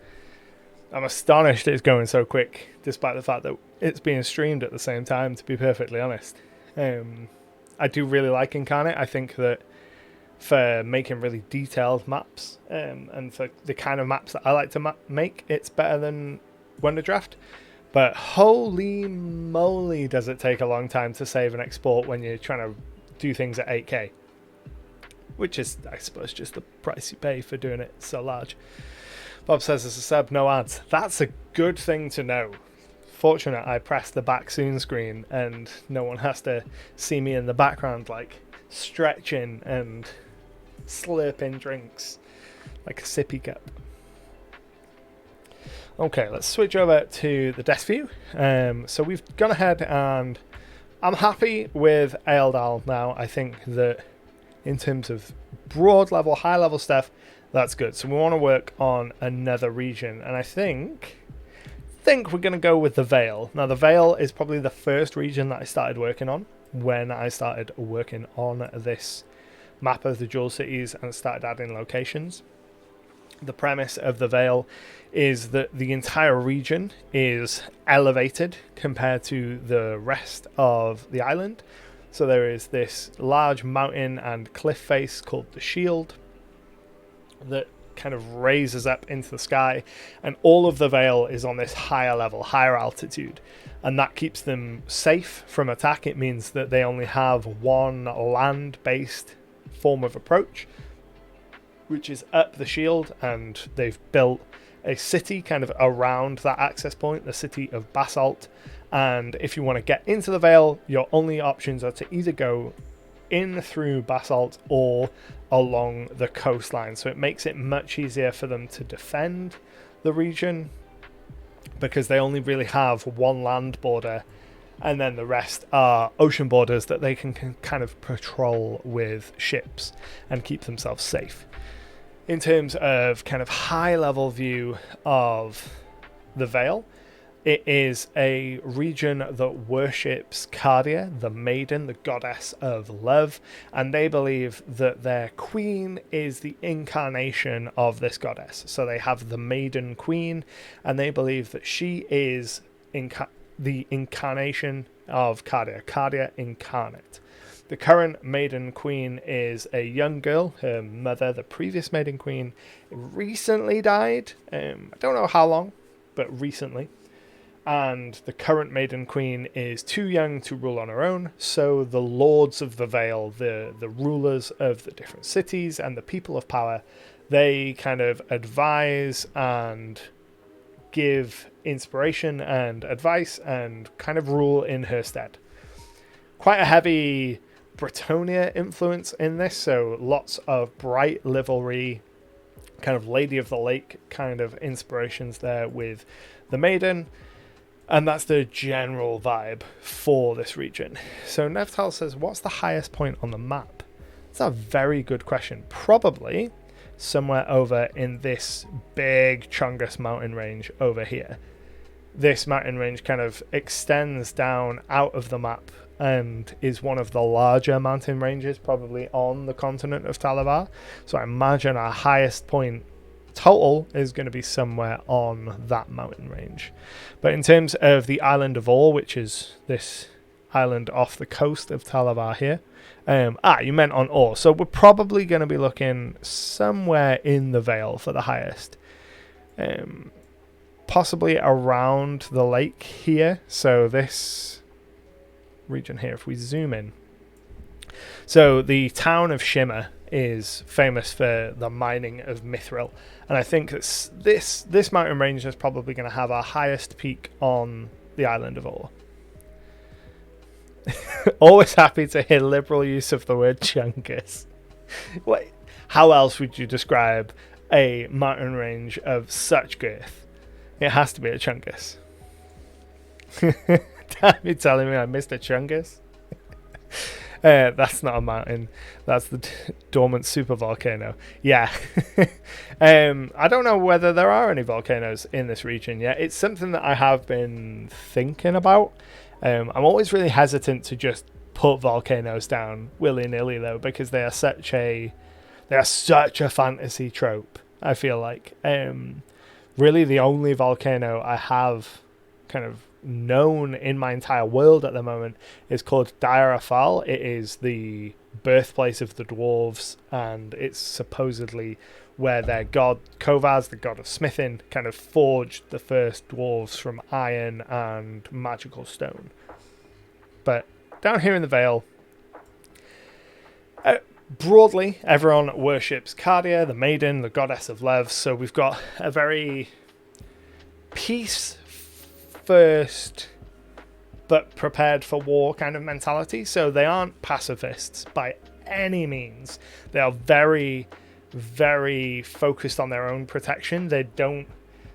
I'm astonished it's going so quick, despite the fact that it's being streamed at the same time, to be perfectly honest. I do really like Incarnate. I think that for making really detailed maps, and for the kind of maps that I like to make, it's better than Wonderdraft. But holy moly does it take a long time to save and export when you're trying to do things at 8K. Which is, I suppose, just the price you pay for doing it so large. Bob says, as a sub, no ads. That's a good thing to know. Fortunate I pressed the back soon screen and no one has to see me in the background like stretching and slurping drinks like a sippy cup. Okay, let's switch over to the desk view. So we've gone ahead and I'm happy with Eldal now. I think that in terms of broad level, high level stuff, that's good. So we want to work on another region, and I think we're going to go with the Vale. Now, the Vale is probably the first region that I started working on when I started working on this map of the Jewel Cities and started adding locations. The premise of the Vale is that the entire region is elevated compared to the rest of the island. So there is this large mountain and cliff face called the Shield that kind of raises up into the sky, and all of the Vale is on this higher level, higher altitude, and that keeps them safe from attack. It means that they only have one land-based form of approach, which is up the Shield, and they've built a city kind of around that access point, the city of Basalt. And if you want to get into the Vale, your only options are to either go in through Basalt or along the coastline. So it makes it much easier for them to defend the region because they only really have one land border, and then the rest are ocean borders that they can kind of patrol with ships and keep themselves safe. In terms of kind of high level view of the Vale, It is a region that worships Cardia, the maiden, the goddess of love, and they believe that their queen is the incarnation of this goddess. So they have the maiden queen, and they believe that she is the incarnation of Cardia, Cardia incarnate. The current maiden queen is a young girl. Her mother, the previous maiden queen, recently died. I don't know how long, but recently. And the current maiden queen is too young to rule on her own, so the lords of the Vale, the rulers of the different cities and the people of power, they kind of advise and give inspiration and advice and kind of rule in her stead. Quite a heavy Bretonia influence in this, so lots of bright livery, kind of Lady of the Lake kind of inspirations there with the maiden. And that's the general vibe for this region. So Nevtal says, what's the highest point on the map? That's a very good question. Probably somewhere over in this big Chungus mountain range over here. This mountain range kind of extends down out of the map and is one of the larger mountain ranges probably on the continent of Talavar. So I imagine our highest point total is going to be somewhere on that mountain range. But in terms of the island of Or, which is this island off the coast of Talavar here, you meant on Or, so we're probably going to be looking somewhere in the Vale for the highest, possibly around the lake here. So this region here, if we zoom in, so the town of Shimmer is famous for the mining of mithril, and I think that this mountain range is probably going to have our highest peak on the island of Or. Always happy to hear liberal use of the word chungus. Wait, how else would you describe a mountain range of such girth? It has to be a chungus. Damn, you telling me I missed a chungus? That's not a mountain. That's the dormant supervolcano. Yeah. I don't know whether there are any volcanoes in this region yet. It's something that I have been thinking about. I'm always really hesitant to just put volcanoes down willy-nilly though, because they are such a fantasy trope, I feel like. Really the only volcano I have kind of known in my entire world at the moment is called Direfal. It is the birthplace of the dwarves, and it's supposedly where their god Kovaz, the god of smithing, kind of forged the first dwarves from iron and magical stone. But down here in the Vale, broadly everyone worships Cardia, the maiden, the goddess of love. So we've got a very peace first but prepared for war kind of mentality. So they aren't pacifists by any means. They are very, very focused on their own protection. They don't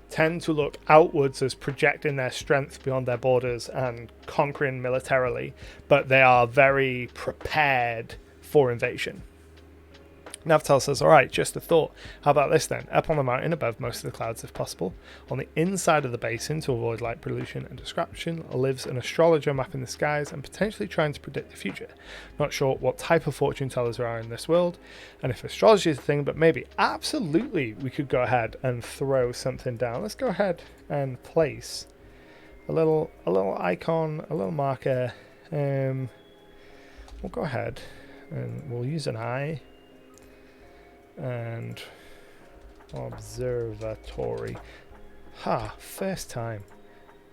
tend to look outwards as projecting their strength beyond their borders and conquering militarily, but they are very prepared for invasion. Navtal says, alright, just a thought. How about this then? Up on the mountain above most of the clouds if possible, on the inside of the basin to avoid light pollution and distraction, lives an astrologer mapping the skies and potentially trying to predict the future. Not sure what type of fortune tellers there are in this world, and if astrology is a thing, but maybe absolutely we could go ahead and throw something down. Let's go ahead and place a little icon, a little marker. We'll go ahead and we'll use an eye. And observatory. First time.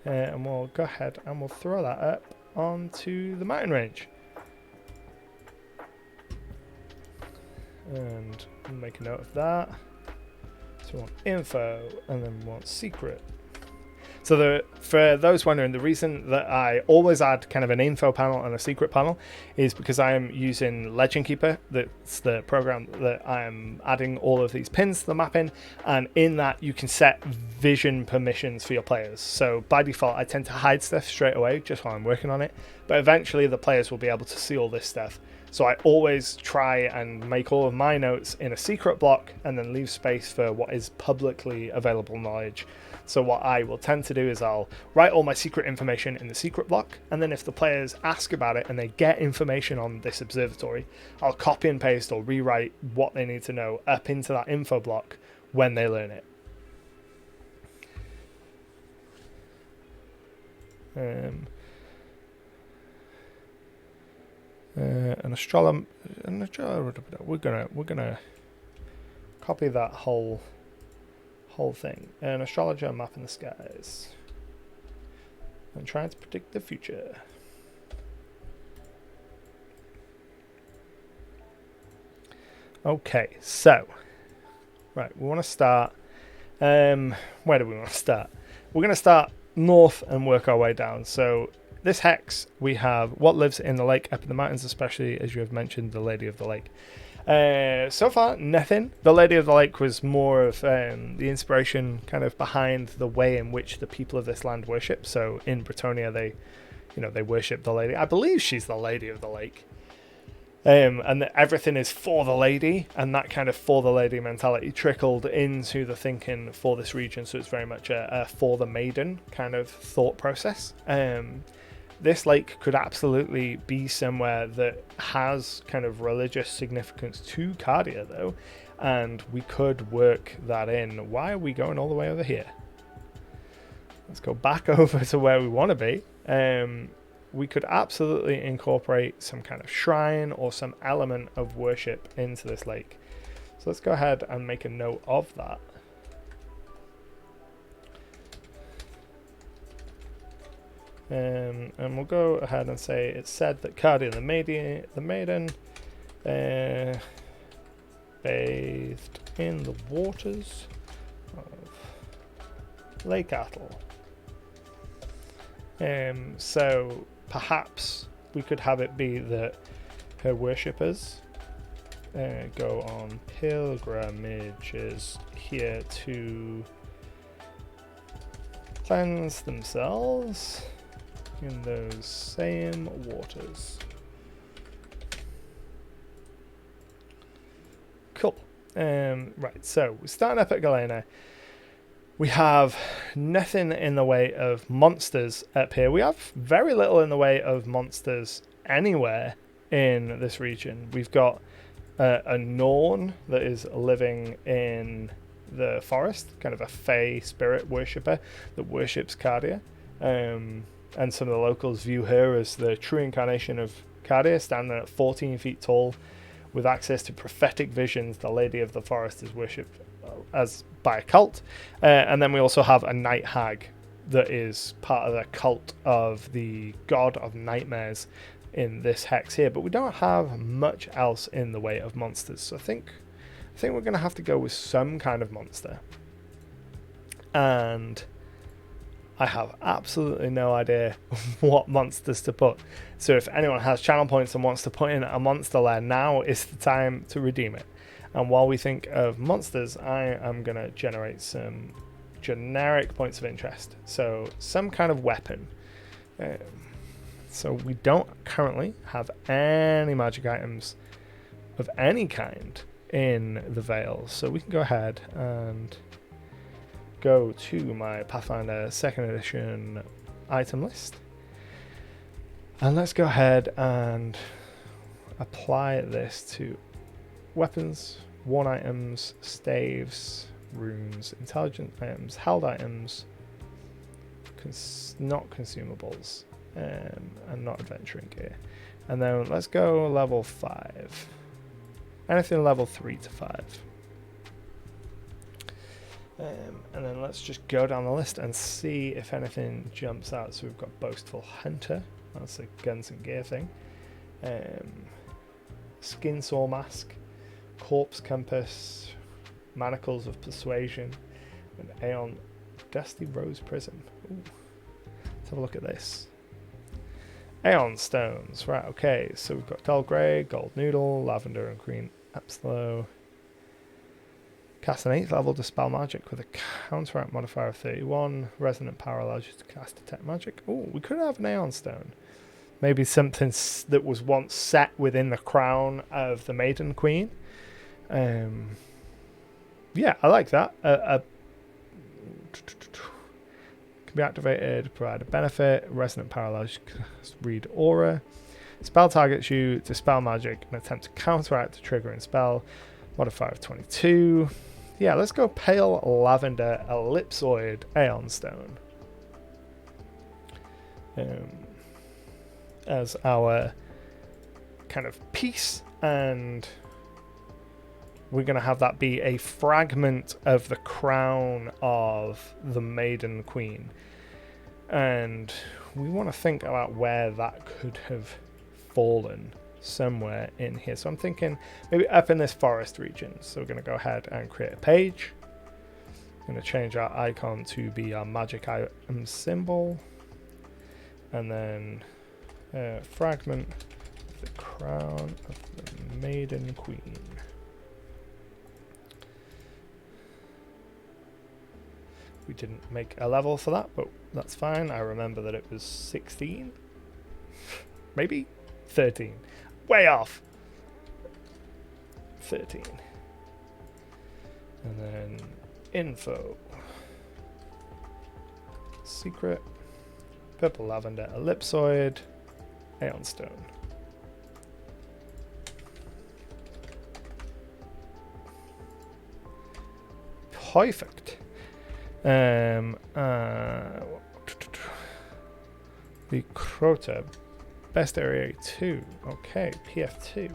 And we'll go ahead and we'll throw that up onto the mountain range. And make a note of that. So we want info and then we want secret. So for those wondering, the reason that I always add kind of an info panel and a secret panel is because I am using Legend Keeper. That's the program that I am adding all of these pins to the map in, and in that you can set vision permissions for your players. So by default, I tend to hide stuff straight away just while I'm working on it, but eventually the players will be able to see all this stuff. So I always try and make all of my notes in a secret block and then leave space for what is publicly available knowledge. So what I will tend to do is I'll write all my secret information in the secret block, and then if the players ask about it and they get information on this observatory, I'll copy and paste or rewrite what they need to know up into that info block when they learn it. An astrologer. We're gonna copy that whole thing. An astrologer mapping the skies and trying to predict the future. Okay, so right, we want to start. Where do we want to start? We're going to start north and work our way down. So this hex, we have what lives in the lake up in the mountains, especially as you have mentioned, the Lady of the Lake. So far, nothing. The Lady of the Lake was more of the inspiration kind of behind the way in which the people of this land worship. So in Bretonia, they worship the lady. I believe she's the Lady of the Lake. And that everything is for the lady, and that kind of for the lady mentality trickled into the thinking for this region. So it's very much a for the maiden kind of thought process. This lake could absolutely be somewhere that has kind of religious significance to Cardia, though, and we could work that in. Why are we going all the way over here? Let's go back over to where we want to be. We could absolutely incorporate some kind of shrine or some element of worship into this lake. So let's go ahead and make a note of that. And we'll go ahead and say it's said that Cardia the maiden bathed in the waters of Lake Athel. So perhaps we could have it be that her worshippers go on pilgrimages here to cleanse themselves in those same waters. Cool. Right, so we're starting up at Galena. We have nothing in the way of monsters up here. We have very little in the way of monsters anywhere in this region. We've got a Norn that is living in the forest, kind of a fey spirit worshipper that worships Cardia. And some of the locals view her as the true incarnation of Cardia, standing at 14 feet tall with access to prophetic visions. The Lady of the Forest is worshipped as by a cult. And then we also have a night hag that is part of the cult of the god of nightmares in this hex here. But we don't have much else in the way of monsters. So I think we're going to have to go with some kind of monster. And I have absolutely no idea what monsters to put. So if anyone has channel points and wants to put in a monster lair, now is the time to redeem it. And while we think of monsters, I am going to generate some generic points of interest. So some kind of weapon. So we don't currently have any magic items of any kind in the Vale. So we can go ahead and go to my Pathfinder 2nd edition item list. And let's go ahead and apply this to weapons, worn items, staves, runes, intelligent items, held items, not consumables, and not adventuring gear. And then let's go level 5. Anything level 3 to 5. And then let's just go down the list and see if anything jumps out. So we've got Boastful Hunter. That's a guns and gear thing. Skin Saw Mask. Corpse Compass. Manacles of Persuasion. And Aeon Dusty Rose Prism. Ooh. Let's have a look at this. Aeon Stones. Right, okay. So we've got Dull Grey, Gold Noodle, Lavender and Green Apslow. Cast an 8th level Dispel Magic with a counteract modifier of 31. Resonant power allows you to cast Detect Magic. Oh, we could have an Aeon Stone. Maybe something that was once set within the crown of the Maiden Queen. Yeah, I like that. Can be activated, provide a benefit, resonant paralysis, read aura. Spell targets you, dispel magic, and attempt to counteract the triggering spell. Modifier of 22. Yeah, let's go Pale Lavender Ellipsoid Aeon Stone. As our kind of piece, and we're going to have that be a fragment of the crown of the Maiden Queen. And we want to think about where that could have fallen somewhere in here. So I'm thinking maybe up in this forest region. So we're going to go ahead and create a page. I'm going to change our icon to be our magic item symbol. And then fragment of the crown of the Maiden Queen. We didn't make a level for that, but that's fine. I remember that it was 16, maybe 13. Way off. 13. And then info. Secret. Purple lavender ellipsoid. Aeon stone. Perfect. The Crota. Best area 2. Okay, PF2.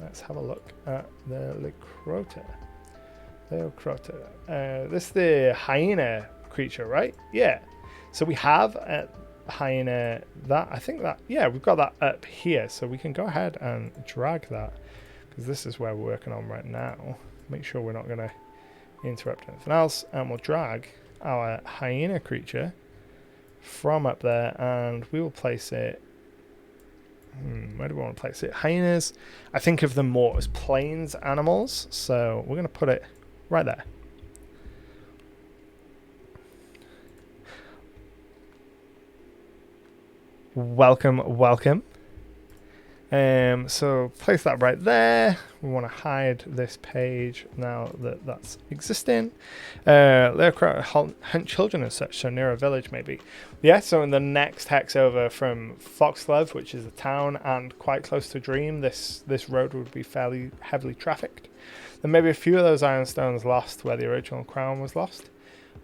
Let's have a look at the Licrota. This is the hyena creature, right? Yeah. So we have a hyena that, I think that, yeah, we've got that up here. So we can go ahead and drag that, because this is where we're working on right now. Make sure we're not going to interrupt anything else. And we'll drag our hyena creature from up there, and we will place it. Where do we want to place it? Hyenas, I think of them more as plains animals, so we're going to put it right there. Welcome. So place that right there. We want to hide this page now that that's existing. Hunt children and such, so near a village maybe. Yeah, so in the next hex over from Foxglove, which is a town and quite close to Dream, this road would be fairly heavily trafficked. There may be a few of those ironstones lost where the original crown was lost.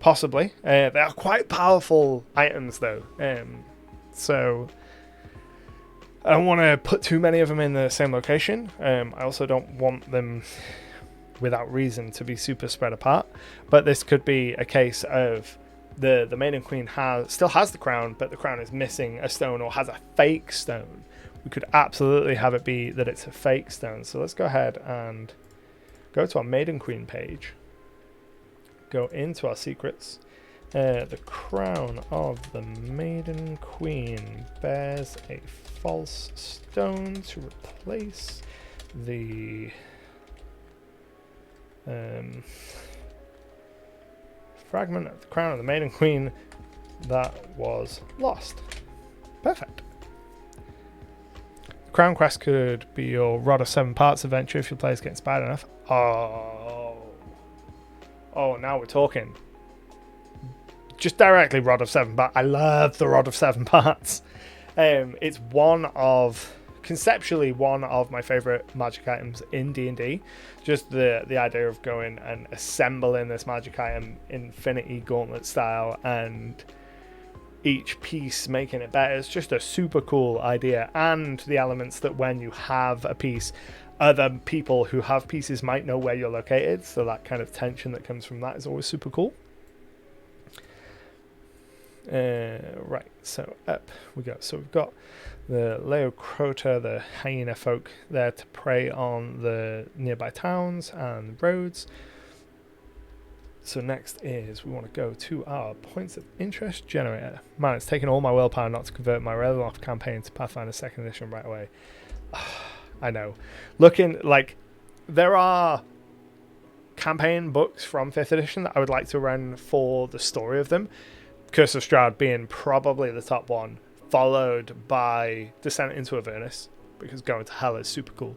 Possibly. They are quite powerful items though. So I don't want to put too many of them in the same location. I also don't want them without reason to be super spread apart. But this could be a case of the Maiden Queen still has the crown, but the crown is missing a stone or has a fake stone. We could absolutely have it be that it's a fake stone. So let's go ahead and go to our Maiden Queen page. Go into our secrets. The crown of the Maiden Queen bears a false stone to replace the fragment of the crown of the Maiden Queen that was lost. Perfect. The Crown Quest could be your Rod of 7 Parts adventure if your players get inspired enough. Oh, now we're talking. Just directly Rod of 7 Parts. I love the Rod of 7 Parts. It's conceptually one of my favorite magic items in D&D. Just the idea of going and assembling this magic item Infinity Gauntlet style and each piece making it better. It's just a super cool idea, and the elements that when you have a piece, other people who have pieces might know where you're located, so that kind of tension that comes from that is always super cool. Right, so up we go. So we've got the Leocrota, the hyena folk, there to prey on the nearby towns and roads. So next is we want to go to our points of interest generator. Man, it's taken all my willpower not to convert my Realm of campaign to Pathfinder 2nd edition right away. I know. Looking like there are campaign books from 5th edition that I would like to run for the story of them. Curse of Strahd being probably the top one followed by Descent into Avernus, because going to hell is super cool.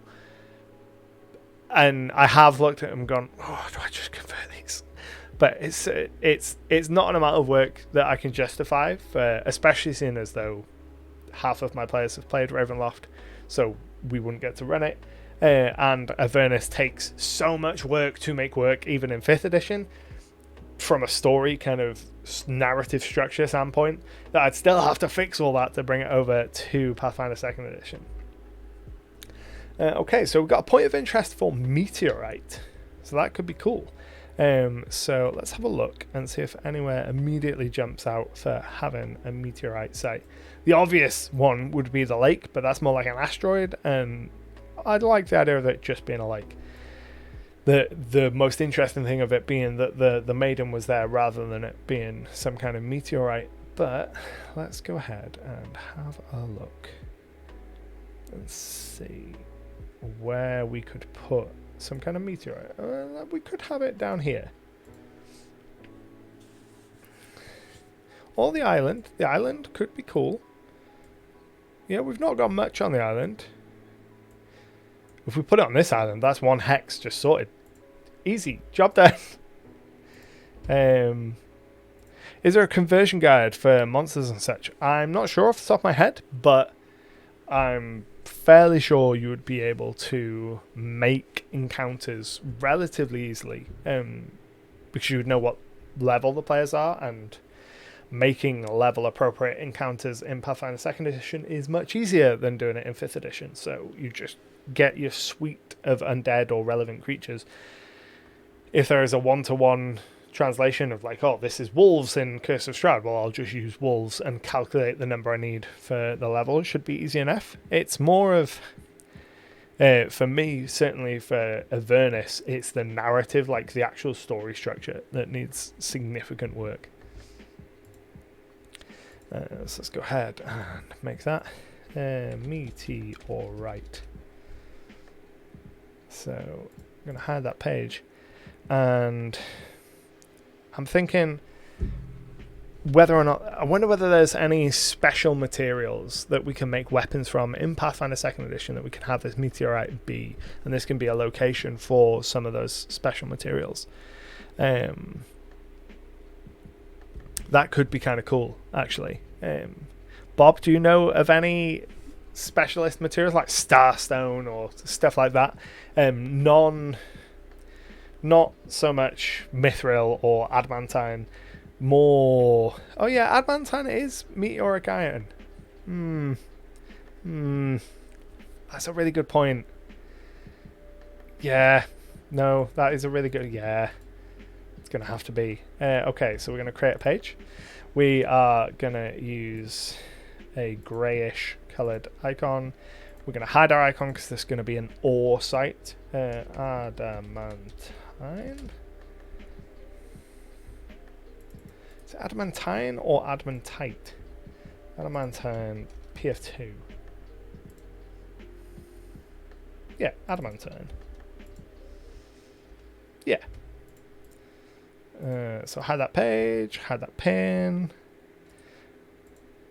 And I have looked at them and gone, oh, do I just convert these? But it's not an amount of work that I can justify, for, especially seeing as though half of my players have played Ravenloft, so we wouldn't get to run it. And Avernus takes so much work to make work, even in 5th edition, from a story kind of narrative structure standpoint, that I'd still have to fix all that to bring it over to Pathfinder 2nd edition. Okay, so we've got a point of interest for Meteorite, so that could be cool. So let's have a look and see if anywhere immediately jumps out for having a Meteorite site. The obvious one would be the lake, but that's more like an asteroid, and I'd like the idea of it just being a lake. The most interesting thing of it being that the maiden was there rather than it being some kind of meteorite. But let's go ahead and have a look and see where we could put some kind of meteorite. We could have it down here. Or the island. The island could be cool. Yeah, we've not got much on the island. If we put it on this island, that's one hex just sorted. Easy. Job done. Is there a conversion guide for monsters and such? I'm not sure off the top of my head, but I'm fairly sure you would be able to make encounters relatively easily, because you would know what level the players are, and making level appropriate encounters in Pathfinder 2nd edition is much easier than doing it in 5th edition. So you just get your suite of undead or relevant creatures. If there is a one-to-one translation of like, oh, this is wolves in Curse of Strahd, well, I'll just use wolves and calculate the number I need for the level. It should be easy enough. It's more of, for me, certainly for Avernus, it's the narrative, like the actual story structure, that needs significant work. So let's go ahead and make that Meteorite. So I'm going to hide that page, and I'm thinking whether or not, I wonder whether there's any special materials that we can make weapons from in Pathfinder 2nd edition that we can have this meteorite be, and this can be a location for some of those special materials. That could be kind of cool, actually. Bob, do you know of any specialist materials like starstone or stuff like that? Not so much mithril or adamantine, more... Oh yeah, adamantine is meteoric iron. That's a really good point. Yeah, no, that is a really good... Yeah, it's going to have to be. Okay, so we're going to create a page. We are going to use a greyish coloured icon. We're going to hide our icon because this is going to be an ore site. Adamantine. Is it adamantine or adamantite? Adamantine PF2. Yeah, adamantine. Yeah. So hide that page, hide that pin.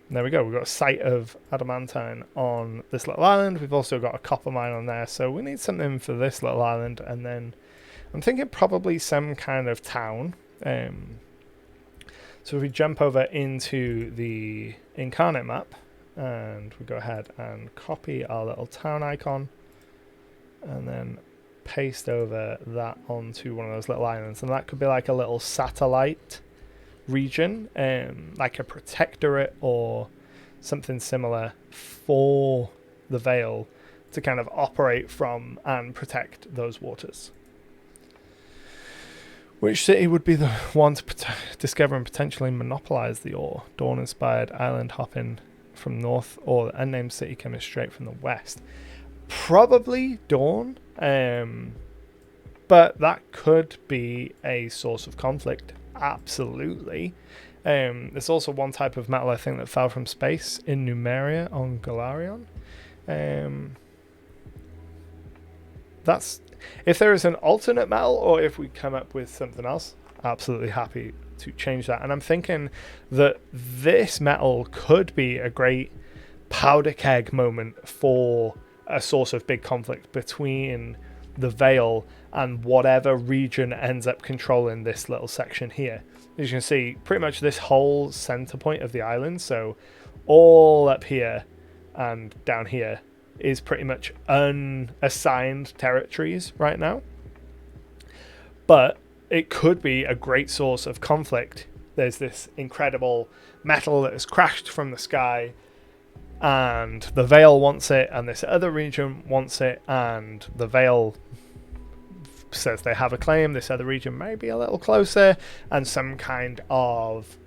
There we go. We've got a site of adamantine on this little island. We've also got a copper mine on there. So we need something for this little island. And then I'm thinking probably some kind of town. So if we jump over into the Incarnate map and we go ahead and copy our little town icon and then paste over that onto one of those little islands. And that could be like a little satellite region, like a protectorate or something similar for the Vale to kind of operate from and protect those waters. Which city would be the one to discover and potentially monopolize the ore? Dawn-inspired island hopping from north, or the unnamed city coming straight from the west? Probably Dawn, but that could be a source of conflict. Absolutely. There's also one type of metal I think that fell from space in Numeria on Galarion. That's if there is an alternate metal, or if we come up with something else. Absolutely happy to change that. And I'm thinking that this metal could be a great powder keg moment for a source of big conflict between the Vale and whatever region ends up controlling this little section here. As you can see, pretty much this whole center point of the island, so all up here and down here, is pretty much unassigned territories right now. But it could be a great source of conflict. There's this incredible metal that has crashed from the sky, and the Vale wants it, and this other region wants it, and the Vale says they have a claim, this other region may be a little closer, and some kind of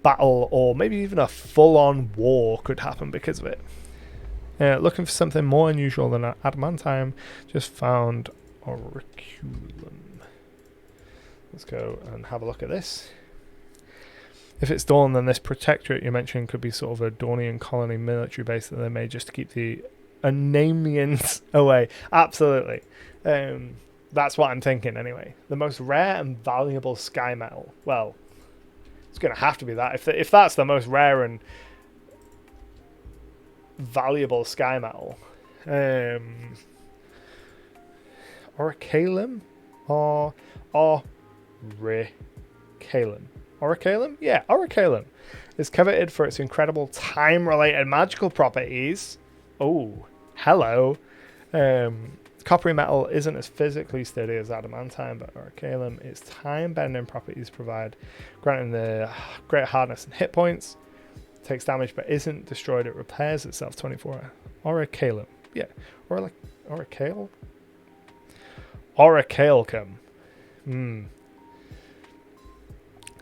battle or maybe even a full-on war could happen because of it. Looking for something more unusual than adamantine, just found auriculum. Let's go and have a look at this. If it's Dawn, then this protectorate you mentioned could be sort of a Daunian colony military base that they made just to keep the Anamians away. Absolutely. That's what I'm thinking anyway. The most rare and valuable sky metal. Well, it's going to have to be that. If that's the most rare and valuable sky metal. Auricalum? Auricalum? Yeah, Auricalum is coveted for its incredible time-related magical properties. Oh, hello. Coppery metal isn't as physically sturdy as adamantine, but Auricalum, its time-bending properties provide, granting the great hardness and hit points. Takes damage but isn't destroyed. It repairs itself 24 hours. Auricalum. Yeah. Auricale? Auricalcum.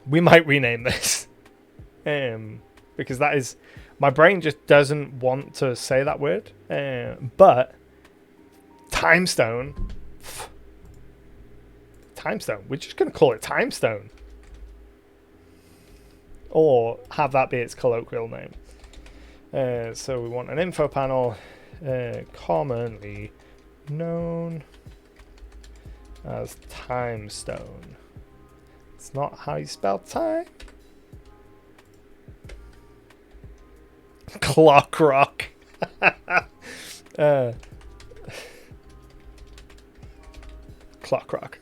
We might rename this. Because that is... My brain just doesn't want to say that word. But... Timestone. Timestone. We're just going to call it Timestone. Or have that be its colloquial name. So we want an info panel. Commonly known as Timestone. It's not how you spell time. Clock rock. Clock rock.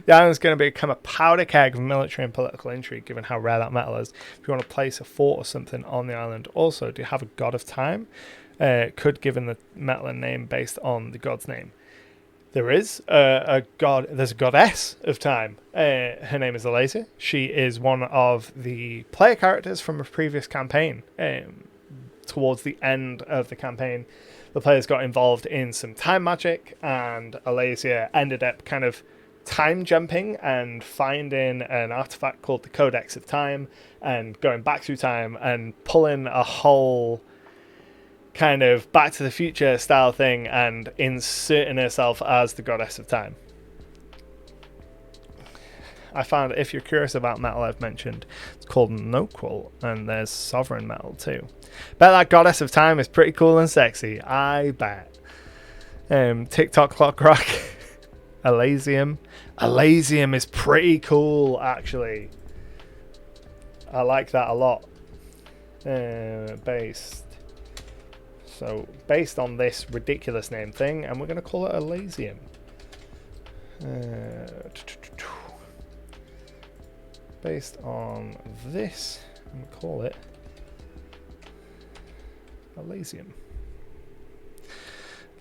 The island's going to become a powder keg of military and political intrigue, given how rare that metal is. If you want to place a fort or something on the island, also, do you have a god of time? Could given the metal a name based on the god's name. There is a god. There's a goddess of time. Her name is Alasia. She is one of the player characters from a previous campaign. Towards the end of the campaign, the players got involved in some time magic, and Alasia ended up kind of time jumping and finding an artifact called the Codex of Time and going back through time and pulling a whole kind of Back to the Future style thing and inserting herself as the Goddess of Time. I found, if you're curious about metal I've mentioned, it's called Noqual, and there's Sovereign metal too. Bet that Goddess of Time is pretty cool and sexy. I bet. TikTok Clock Rock. Alasium. Alasium is pretty cool, actually. I like that a lot. Based on this ridiculous name thing, and we're going to call it Alasium. Based on this, I'm going to call it Alasium.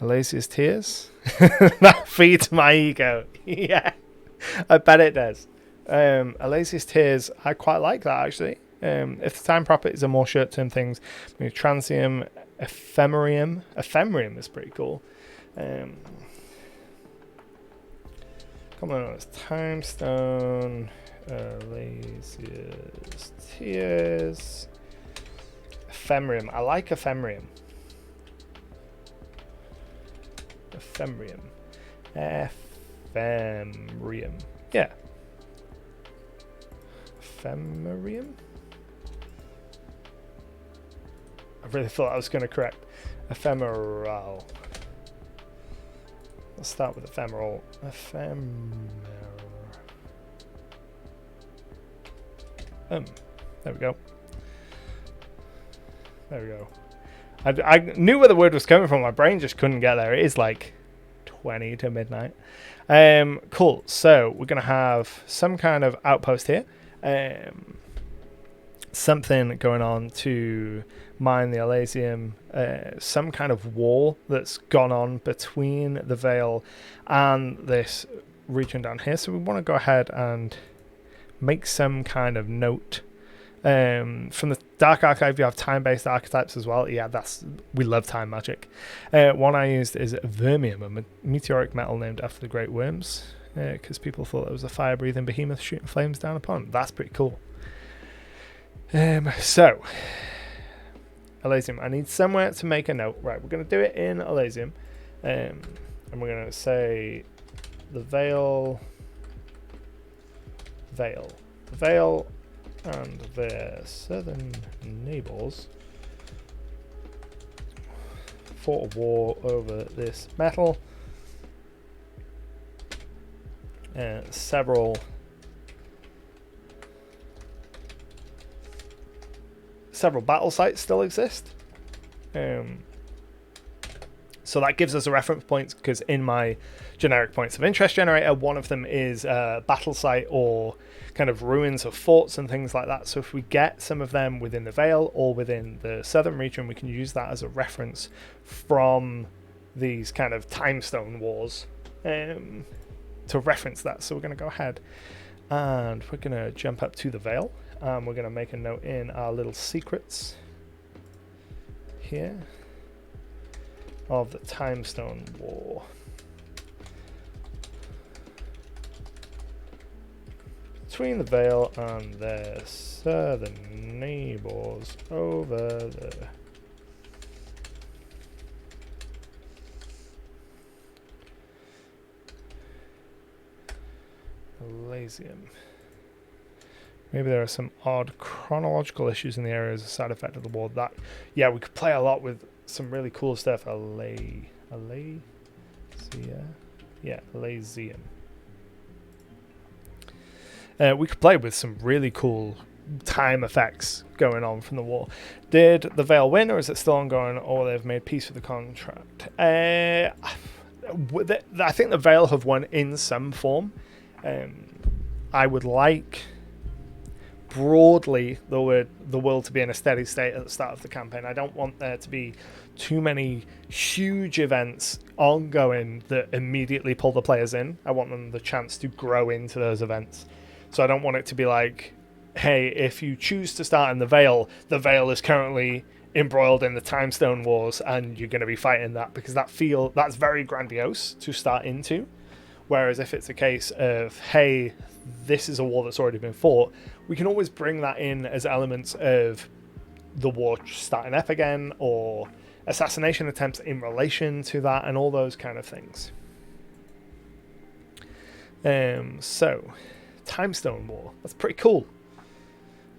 Alasia's Tears. That feeds my ego. Yeah, I bet it does. Alasia's Tears, I quite like that actually. If the time properties are more short-term things, Transium, Ephemerium. Ephemerium is pretty cool. Come on, it's Timestone. Alasia's Tears. Ephemerium. I like Ephemerium. Ephemerium. Ephemerium. Yeah. Ephemerium? I really thought I was going to correct. Ephemeral. Let's start with ephemeral. There we go. There we go. I knew where the word was coming from. My brain just couldn't get there. It is like 20 to midnight. Cool. So we're going to have some kind of outpost here. Something going on to mine the Elysium. Some kind of wall that's gone on between the Vale and this region down here. So we want to go ahead and make some kind of note. From the Dark Archive, you have time-based archetypes as well. Yeah, we love time magic. One I used is Vermium, a meteoric metal named after the great worms, because people thought it was a fire-breathing behemoth shooting flames down upon them. That's pretty cool. So, Elysium. I need somewhere to make a note. Right, we're going to do it in Elysium, and we're going to say the Vale, and their southern neighbours fought a war over this metal. Several battle sites still exist. So that gives us a reference point, because in my generic points of interest generator, one of them is a battle site or kind of ruins of forts and things like that. So if we get some of them within the Vale or within the southern region, we can use that as a reference from these kind of timestone wars to reference that. So we're going to go ahead and we're going to jump up to the Vale. We're going to make a note in our little secrets here of the Timestone War. Between the Vale and their southern neighbours over the Elysium. Maybe there are some odd chronological issues in the area as a side effect of the war. That, yeah, we could play a lot with some really cool stuff. Elysium. We could play with some really cool time effects going on from the war. Did the Vale win, or is it still ongoing, or they've made peace with the contract? I think the Vale have won in some form. I would like broadly the world to be in a steady state at the start of the campaign. I don't want there to be too many huge events ongoing that immediately pull the players in. I want them the chance to grow into those events. So I don't want it to be like, hey, if you choose to start in the Vale is currently embroiled in the Timestone Wars and you're going to be fighting that, because that's very grandiose to start into. Whereas if it's a case of, hey, this is a war that's already been fought, we can always bring that in as elements of the war starting up again, or assassination attempts in relation to that, and all those kind of things. So, Timestone War. That's pretty cool.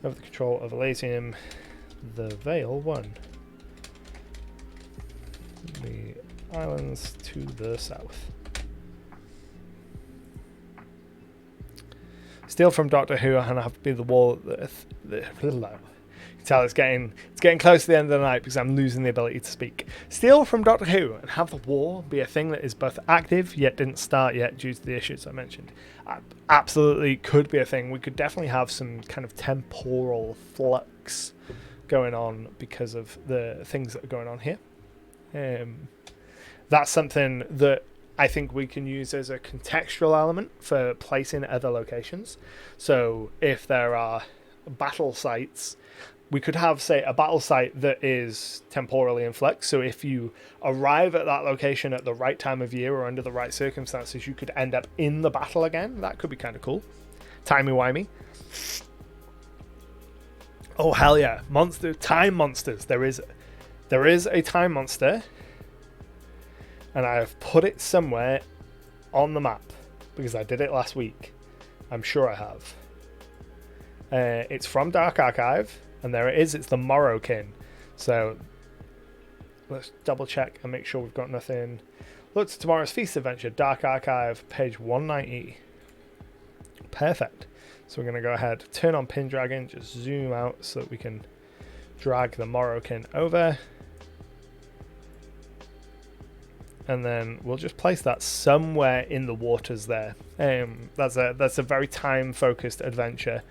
Over the control of Elysium, the Vale won. The islands to the south. Steal from Doctor Who and have to be the wall. You can tell it's getting close to the end of the night because I'm losing the ability to speak. Steal from Doctor Who and have the war be a thing that is both active yet didn't start yet due to the issues I mentioned. Absolutely could be a thing. We could definitely have some kind of temporal flux going on because of the things that are going on here. That's something that I think we can use as a contextual element for placing other locations. So if there are battle sites, we could have, say, a battle site that is temporally in flux. So if you arrive at that location at the right time of year or under the right circumstances, you could end up in the battle again. That could be kind of cool. Timey-wimey. Oh, hell yeah. Time monsters. There is a time monster, and I have put it somewhere on the map because I did it last week. I'm sure I have. It's from Dark Archive, and there it is. It's the Morrowkin. So let's double check and make sure we've got nothing. Look to tomorrow's feast adventure, Dark Archive, page 190. Perfect. So we're going to go ahead, turn on pin dragging, just zoom out so that we can drag the Morrokin over. And then we'll just place that somewhere in the waters there. That's a very time-focused adventure,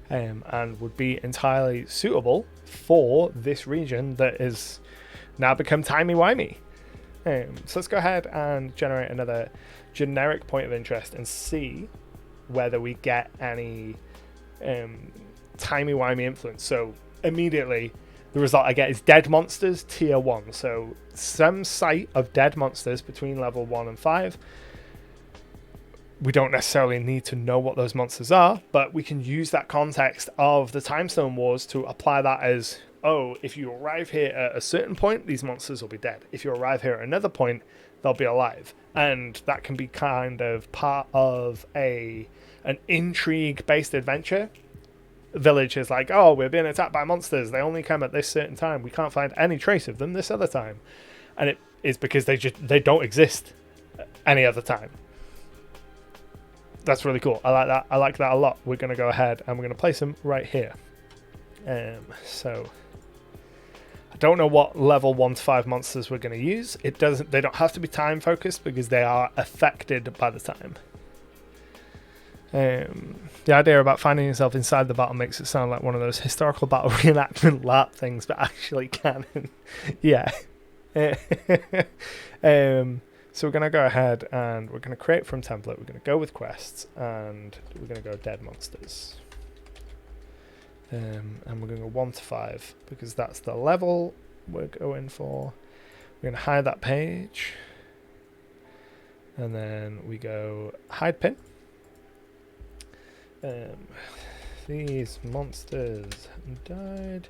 and would be entirely suitable for this region that is now become timey-wimey. So let's go ahead and generate another generic point of interest and see whether we get any timey-wimey influence. So immediately the result I get is dead monsters tier 1. So some site of dead monsters between level 1 and 5. We don't necessarily need to know what those monsters are, but we can use that context of the Timestone Wars to apply that as, oh, if you arrive here at a certain point, these monsters will be dead. If you arrive here at another point, they'll be alive. And that can be kind of part of an intrigue-based adventure. Village is like, oh, we're being attacked by monsters. They only come at this certain time. We can't find any trace of them this other time. And it is because they don't exist any other time. That's really cool. I like that. I like that a lot. We're going to go ahead and we're going to place them right here. So I don't know what level 1 to 5 monsters we're going to use. They don't have to be time focused because they are affected by the time. The idea about finding yourself inside the battle makes it sound like one of those historical battle reenactment LARP things, but actually canon. Yeah. So we're going to go ahead and we're going to create from template. We're going to go with quests and we're going to go dead monsters. And we're going to go 1 to 5 because that's the level we're going for. We're going to hide that page. And then we go hide pin. These monsters died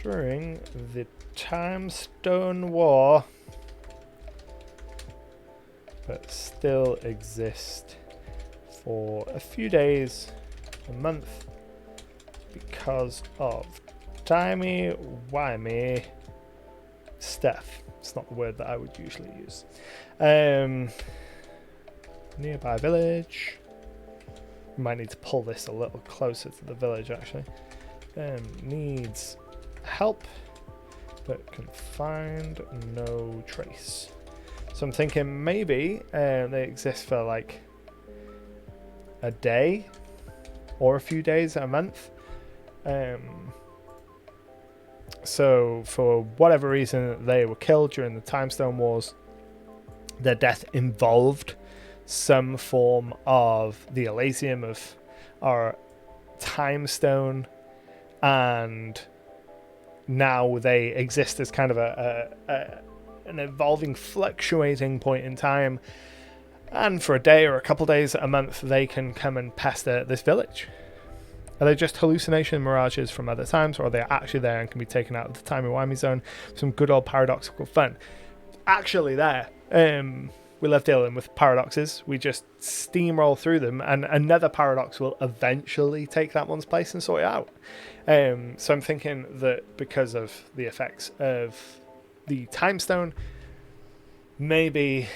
during the Timestone War, but still exist for a few days, a month, because of timey-wimey stuff. It's not the word that I would usually use. Nearby village. We might need to pull this a little closer to the village, actually. Needs help, but can find no trace. So I'm thinking maybe they exist for like a day or a few days a month. So for whatever reason they were killed during the Timestone Wars, their death involved some form of the Elysium of our Timestone, and now they exist as kind of an evolving, fluctuating point in time, and for a day or a couple days a month they can come and pester this village. Are they just hallucination mirages from other times, or are they actually there and can be taken out of the timey-wimey zone? Some good old paradoxical fun. Actually there. We love dealing with paradoxes. We just steamroll through them, and another paradox will eventually take that one's place and sort it out. So I'm thinking that because of the effects of the Timestone, maybe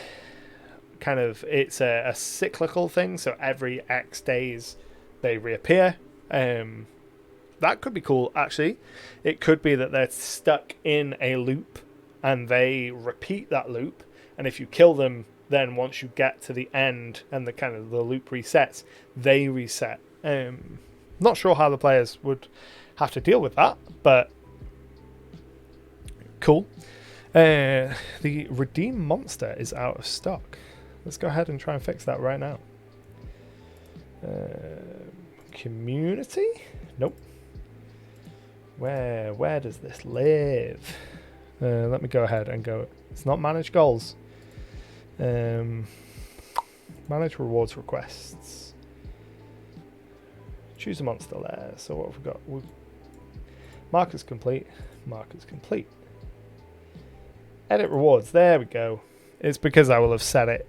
kind of it's a cyclical thing, so every X days they reappear. That could be cool, actually. It could be that they're stuck in a loop and they repeat that loop, and if you kill them, then once you get to the end and the loop resets, they reset. Not sure how the players would have to deal with that, but cool. The Redeem Monster is out of stock. Let's go ahead and try and fix that right now. Community? Nope. Where does this live? Let me go ahead and go. It's not manage goals. Manage rewards requests. Choose a monster lair. So what have we got? Markers complete. Markers complete. Edit rewards. There we go. It's because I will have set it,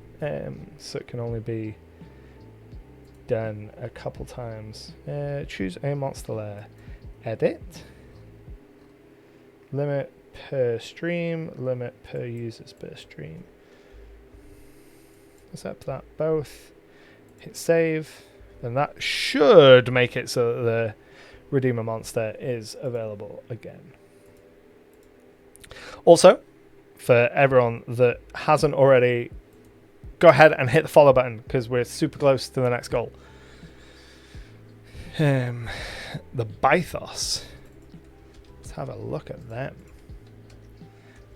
so it can only be done a couple times. Choose a monster lair. Edit. Limit per stream. Limit per users per stream. Let's up that both. Hit save. And that should make it so that the Redeemer monster is available again. Also, for everyone that hasn't already, go ahead and hit the follow button because we're super close to the next goal. The Bythos. Let's have a look at them.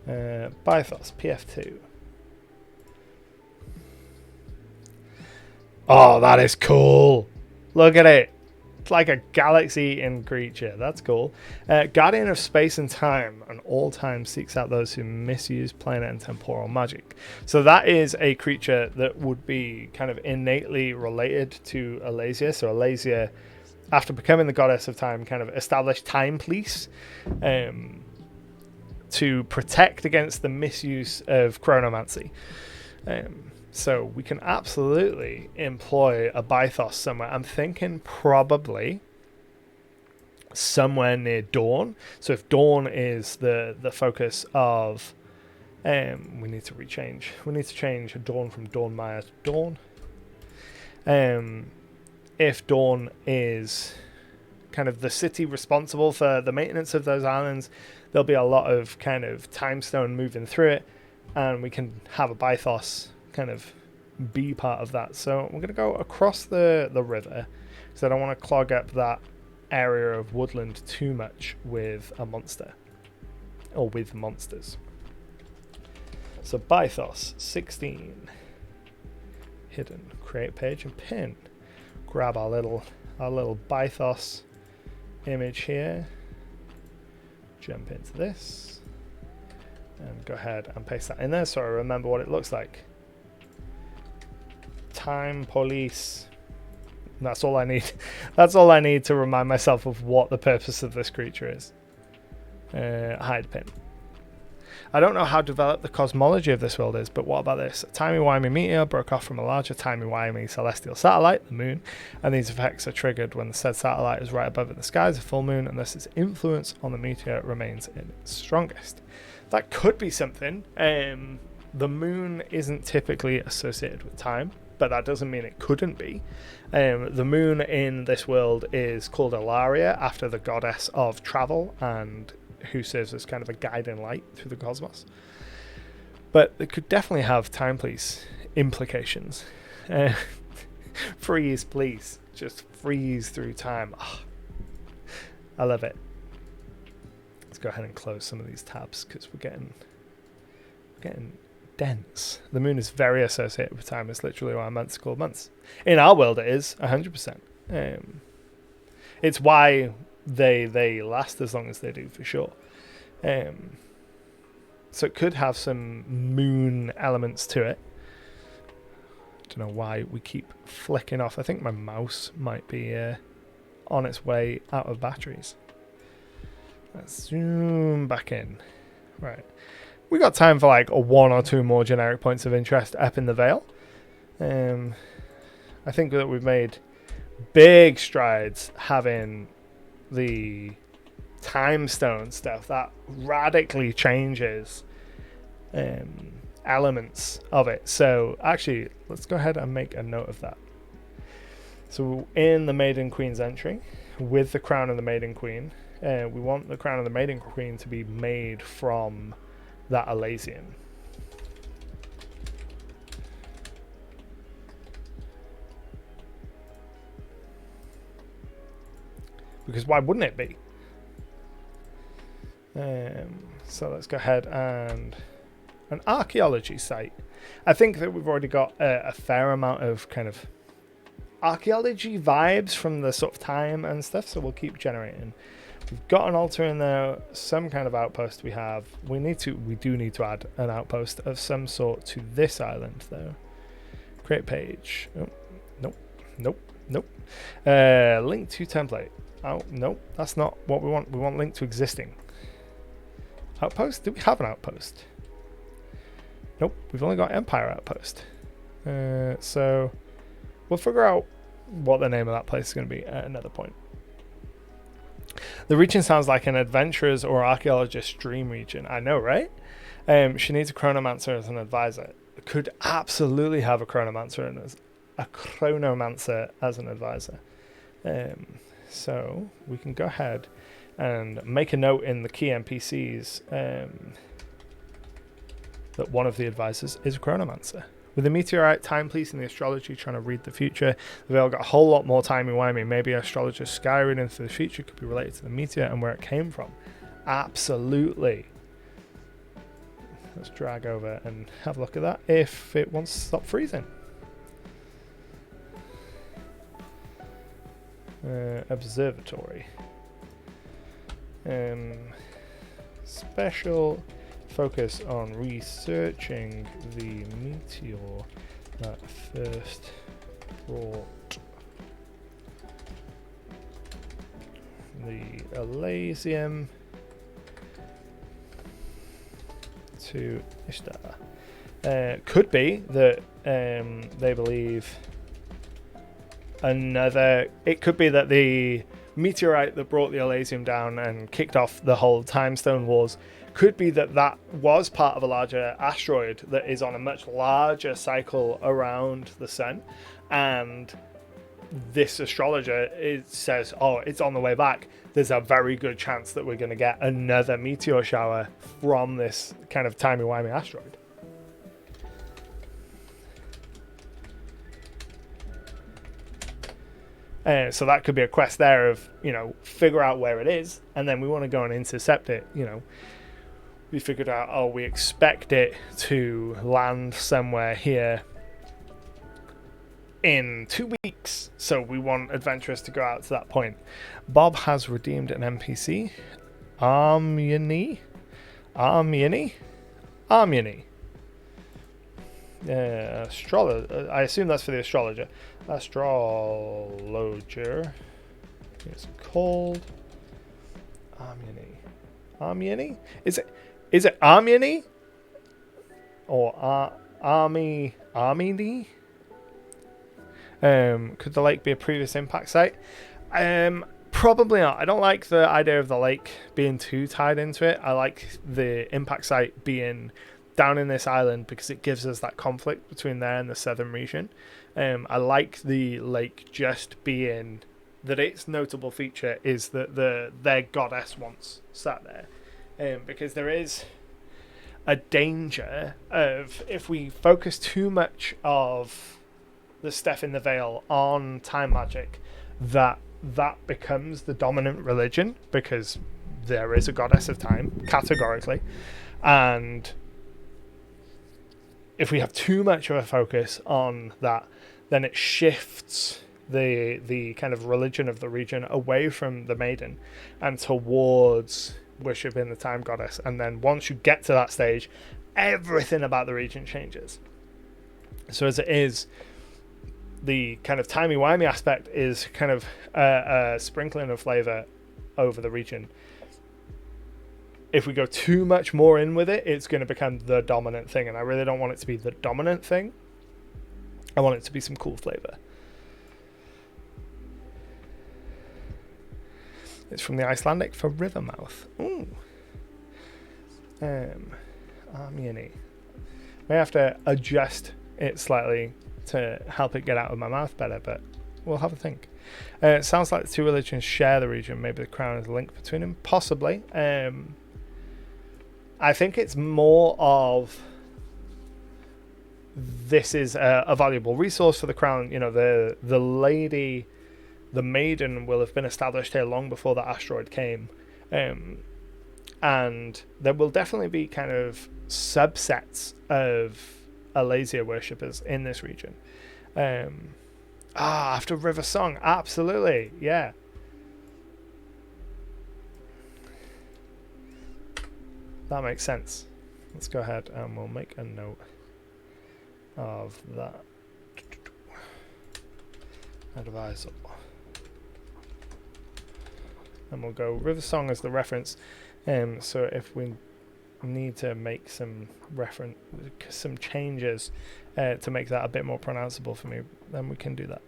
Bythos, PF2. Oh, that is cool. Look at it. It's like a galaxy-eating creature. That's cool. Guardian of space and time, and all time seeks out those who misuse planar and temporal magic. So that is a creature that would be kind of innately related to Alasia. So Alasia, after becoming the goddess of time, kind of established time police to protect against the misuse of chronomancy. So we can absolutely employ a Bythos somewhere. I'm thinking probably somewhere near Dawn. So if Dawn is the focus of... we need to rechange. We need to change Dawn from Dawn Maya to Dawn. If Dawn is kind of the city responsible for the maintenance of those islands, there'll be a lot of kind of time stone moving through it, and we can have a Bythos kind of be part of that. So we're going to go across the river because I don't want to clog up that area of woodland too much with a monster or with monsters. So Bythos 16, hidden, create page and pin. Grab our little Bythos image here, jump into this and go ahead and paste that in there so I remember what it looks like. Time police. And that's all I need. That's all I need to remind myself of what the purpose of this creature is. Hide pin. I don't know how developed the cosmology of this world is, but what about this? A timey-wimey meteor broke off from a larger timey-wimey celestial satellite, the moon, and these effects are triggered when the said satellite is right above in the sky as a full moon, and thus its influence on the meteor remains in its strongest. That could be something. The moon isn't typically associated with time, but that doesn't mean it couldn't be. The moon in this world is called Ilaria, after the goddess of travel and who serves as kind of a guiding light through the cosmos. But it could definitely have time police implications. Freeze, please. Just freeze through time. Oh, I love it. Let's go ahead and close some of these tabs because we're getting dense. The moon is very associated with time. It's literally why months are called months. In our world, it is 100%. It's why they last as long as they do, for sure. So it could have some moon elements to it. Don't know why we keep flicking off. I think my mouse might be on its way out of batteries. Let's zoom back in. Right. We got time for like one or two more generic points of interest up in the Vale. I think that we've made big strides having the time stone stuff that radically changes elements of it. So actually, let's go ahead and make a note of that. So in the Maiden Queen's entry, with the Crown of the Maiden Queen, we want the Crown of the Maiden Queen to be made from that Alasian. Because why wouldn't it be? So let's go ahead and an archaeology site. I think that we've already got a fair amount of kind of archaeology vibes from the sort of time and stuff, so we'll keep generating. We've got an altar in there, some kind of outpost we have. We do need to add an outpost of some sort to this island though. Create page. Oh, nope. Link to template. Oh, nope, that's not what we want. We want link to existing. Outpost? Do we have an outpost? Nope, we've only got Empire Outpost. So we'll figure out what the name of that place is going to be at another point. The region sounds like an adventurer's or archaeologist's dream region. I know, right? She needs a chronomancer as an advisor. Could absolutely have a chronomancer a chronomancer as an advisor. So we can go ahead and make a note in the key NPCs that one of the advisors is a chronomancer. With the meteorite, time police, and the astrology trying to read the future, they've all got a whole lot more timey-wimey. Maybe astrologer's sky reading for the future could be related to the meteor and where it came from. Absolutely. Let's drag over and have a look at that if it wants to stop freezing. Observatory. Special focus on researching the meteor that first brought the Elysium to Ishtar. Could be that they believe it could be that the meteorite that brought the Elysium down and kicked off the whole Timestone Wars could be that was part of a larger asteroid that is on a much larger cycle around the sun, and this astrologer says, oh, it's on the way back. There's a very good chance that we're going to get another meteor shower from this kind of timey-wimey asteroid. So that could be a quest there of, figure out where it is, and then we want to go and intercept it. We figured out, we expect it to land somewhere here in 2 weeks, so we want adventurers to go out to that point. Bob has redeemed an NPC. Armuni. Astrologer. I assume that's for the astrologer. Astrologer is called Armuni. Is it Armuni or Armini? Could the lake be a previous impact site? Probably not. I don't like the idea of the lake being too tied into it. I like the impact site being down in this island because it gives us that conflict between there and the southern region. I like the lake just being that its notable feature is that their goddess once sat there. Because there is a danger of, if we focus too much of the stuff in the Vale on time magic, that becomes the dominant religion, because there is a goddess of time, categorically. And if we have too much of a focus on that, then it shifts the kind of religion of the region away from the maiden and towards worshipping the time goddess. And then once you get to that stage, everything about the region changes. So as it is, the kind of timey-wimey aspect is kind of a sprinkling of flavor over the region. If we go too much more in with it, it's going to become the dominant thing, and I really don't want it to be the dominant thing. I want it to be some cool flavor. It's from the Icelandic for Rivermouth. Ooh. Armini. May have to adjust it slightly to help it get out of my mouth better, but we'll have a think. It sounds like the two religions share the region. Maybe the crown is a link between them. Possibly. I think it's more of this is a valuable resource for the crown. The lady, the maiden, will have been established here long before the asteroid came, and there will definitely be kind of subsets of Alasia worshippers in this region. After River Song, absolutely, yeah. That makes sense. Let's go ahead and we'll make a note of that. Advisor. And we'll go River Song as the reference. So if we need to make some changes to make that a bit more pronounceable for me, then we can do that.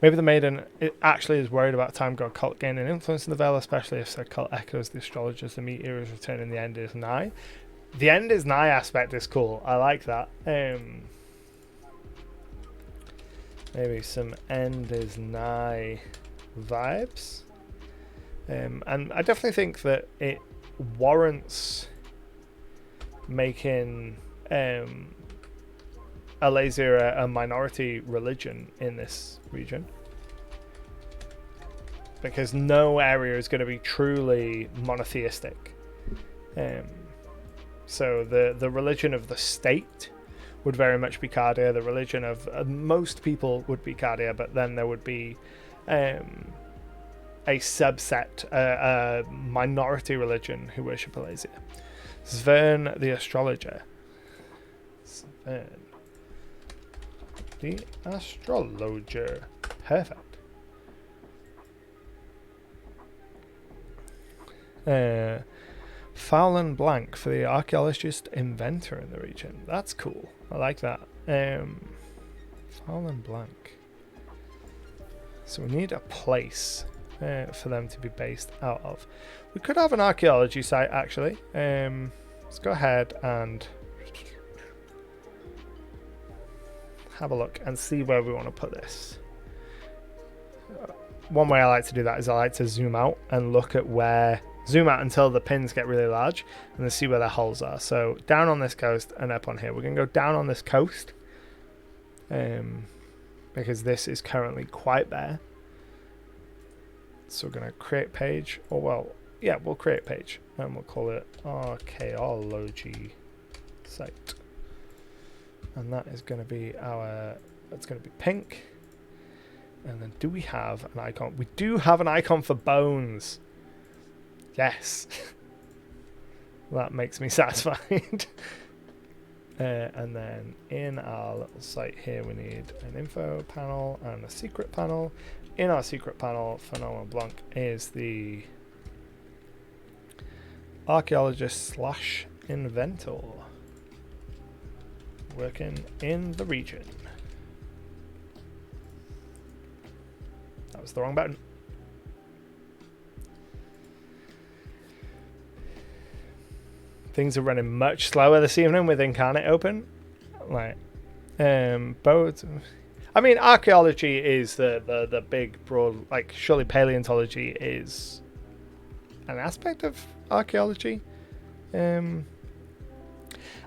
Maybe the maiden actually is worried about time god cult gaining influence in the Vale, especially if said cult echoes the astrologers. The meteor is returning, the end is nigh. The end is nigh aspect is cool. I like that. Maybe some end is nigh vibes. And I definitely think that it warrants making Alasia a minority religion in this region, because no area is going to be truly monotheistic. So the religion of the state would very much be Cardia. The religion of most people would be Cardia, but then there would be a subset, a minority religion who worship Alasia. Svern the astrologer. Svern the astrologer. Perfect. Foul and blank for the archaeologist inventor in the region. That's cool. I like that. Foul and blank. So we need a place for them to be based out of. We could have an archaeology site actually. Let's go ahead and have a look and see where we want to put this. One way I like to do that is I like to zoom out and look at where. Zoom out until the pins get really large and then see where their holes are. So down on this coast and up on here. We're going to go down on this coast because this is currently quite bare. So we're going to create page, or well, yeah, we'll create page and we'll call it archaeology site. And that is going to be that's going to be pink. And then do we have an icon? We do have an icon for bones. Yes. That makes me satisfied. And then in our little site here we need an info panel and a secret panel. In our secret panel, Phenomenal Blanc is the archaeologist / inventor working in the region. That was the wrong button. Things are running much slower this evening with Incarnate open. Like, both. I mean, archaeology is the big, broad, like, surely paleontology is an aspect of archaeology. And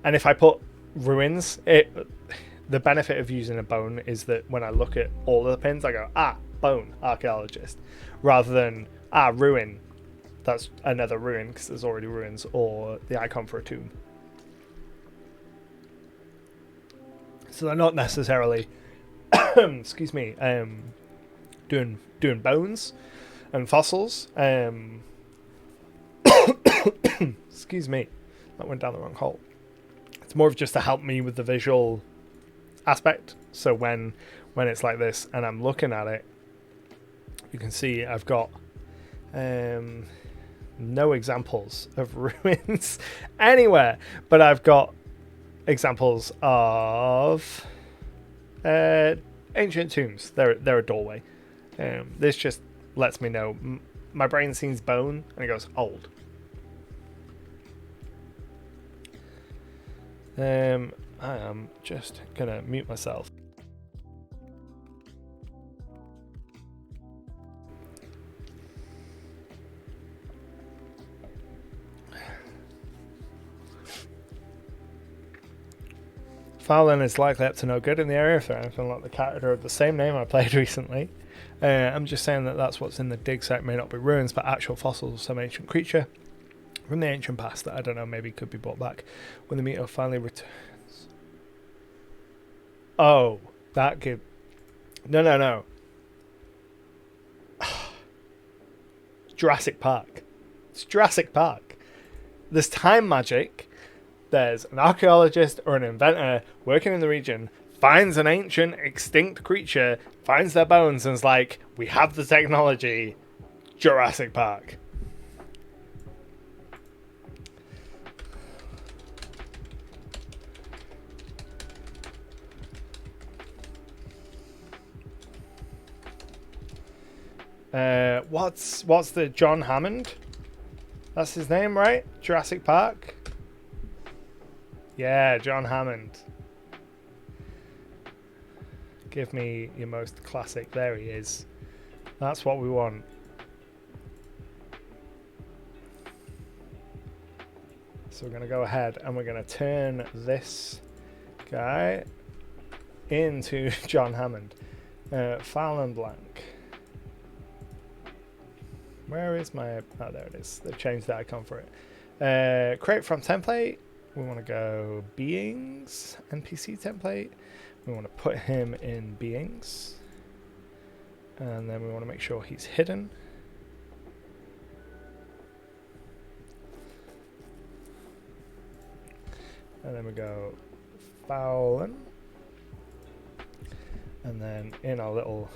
if I put ruins, the benefit of using a bone is that when I look at all of the pins, I go, bone, archaeologist, rather than, ruin. That's another ruin because there's already ruins, or the icon for a tomb. So they're not necessarily, excuse me, doing bones and fossils. Excuse me, that went down the wrong hole. It's more of just to help me with the visual aspect. So when it's like this and I'm looking at it, you can see I've got no examples of ruins anywhere, but I've got examples of ancient tombs. They're a doorway. This just lets me know. My brain sees bone and it goes old. I am just gonna mute myself. Fallon is likely up to no good in the area if they're anything like the character of the same name I played recently. I'm just saying that's what's in the dig site may not be ruins, but actual fossils of some ancient creature from the ancient past that I don't know, maybe could be brought back when the meteor finally returns. Oh, that could... No. Jurassic Park. It's Jurassic Park. There's time magic. There's an archaeologist or an inventor working in the region, finds an ancient extinct creature, finds their bones, and is like, we have the technology. Jurassic Park. What's the John Hammond? That's his name, right? Jurassic Park? Yeah, John Hammond. Give me your most classic. There he is. That's what we want. So we're going to go ahead and we're going to turn this guy into John Hammond. Foul and blank. Where is my... Oh, there it is. They've changed the icon for it. Create from template. We want to go beings, NPC template. We want to put him in beings. And then we want to make sure he's hidden. And then we go Fowlin. And then in our little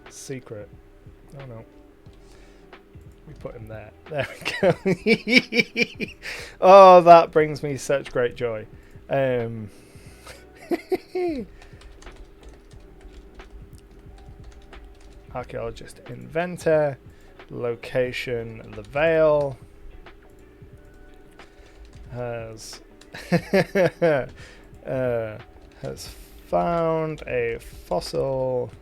secret. Oh no. We put him there. There we go. Oh, that brings me such great joy. Archaeologist inventor. Location the Vale. Has has found a fossil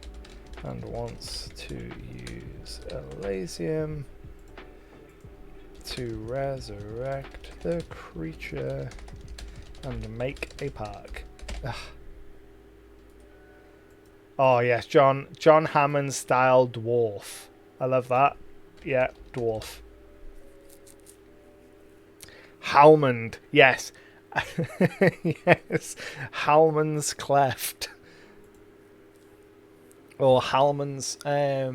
and wants to use Elysium to resurrect the creature and make a park. Ugh. Oh yes, John Hammond style dwarf. I love that. Yeah, dwarf. Halmond, yes. Yes, Halmond's cleft. Or Halmond's let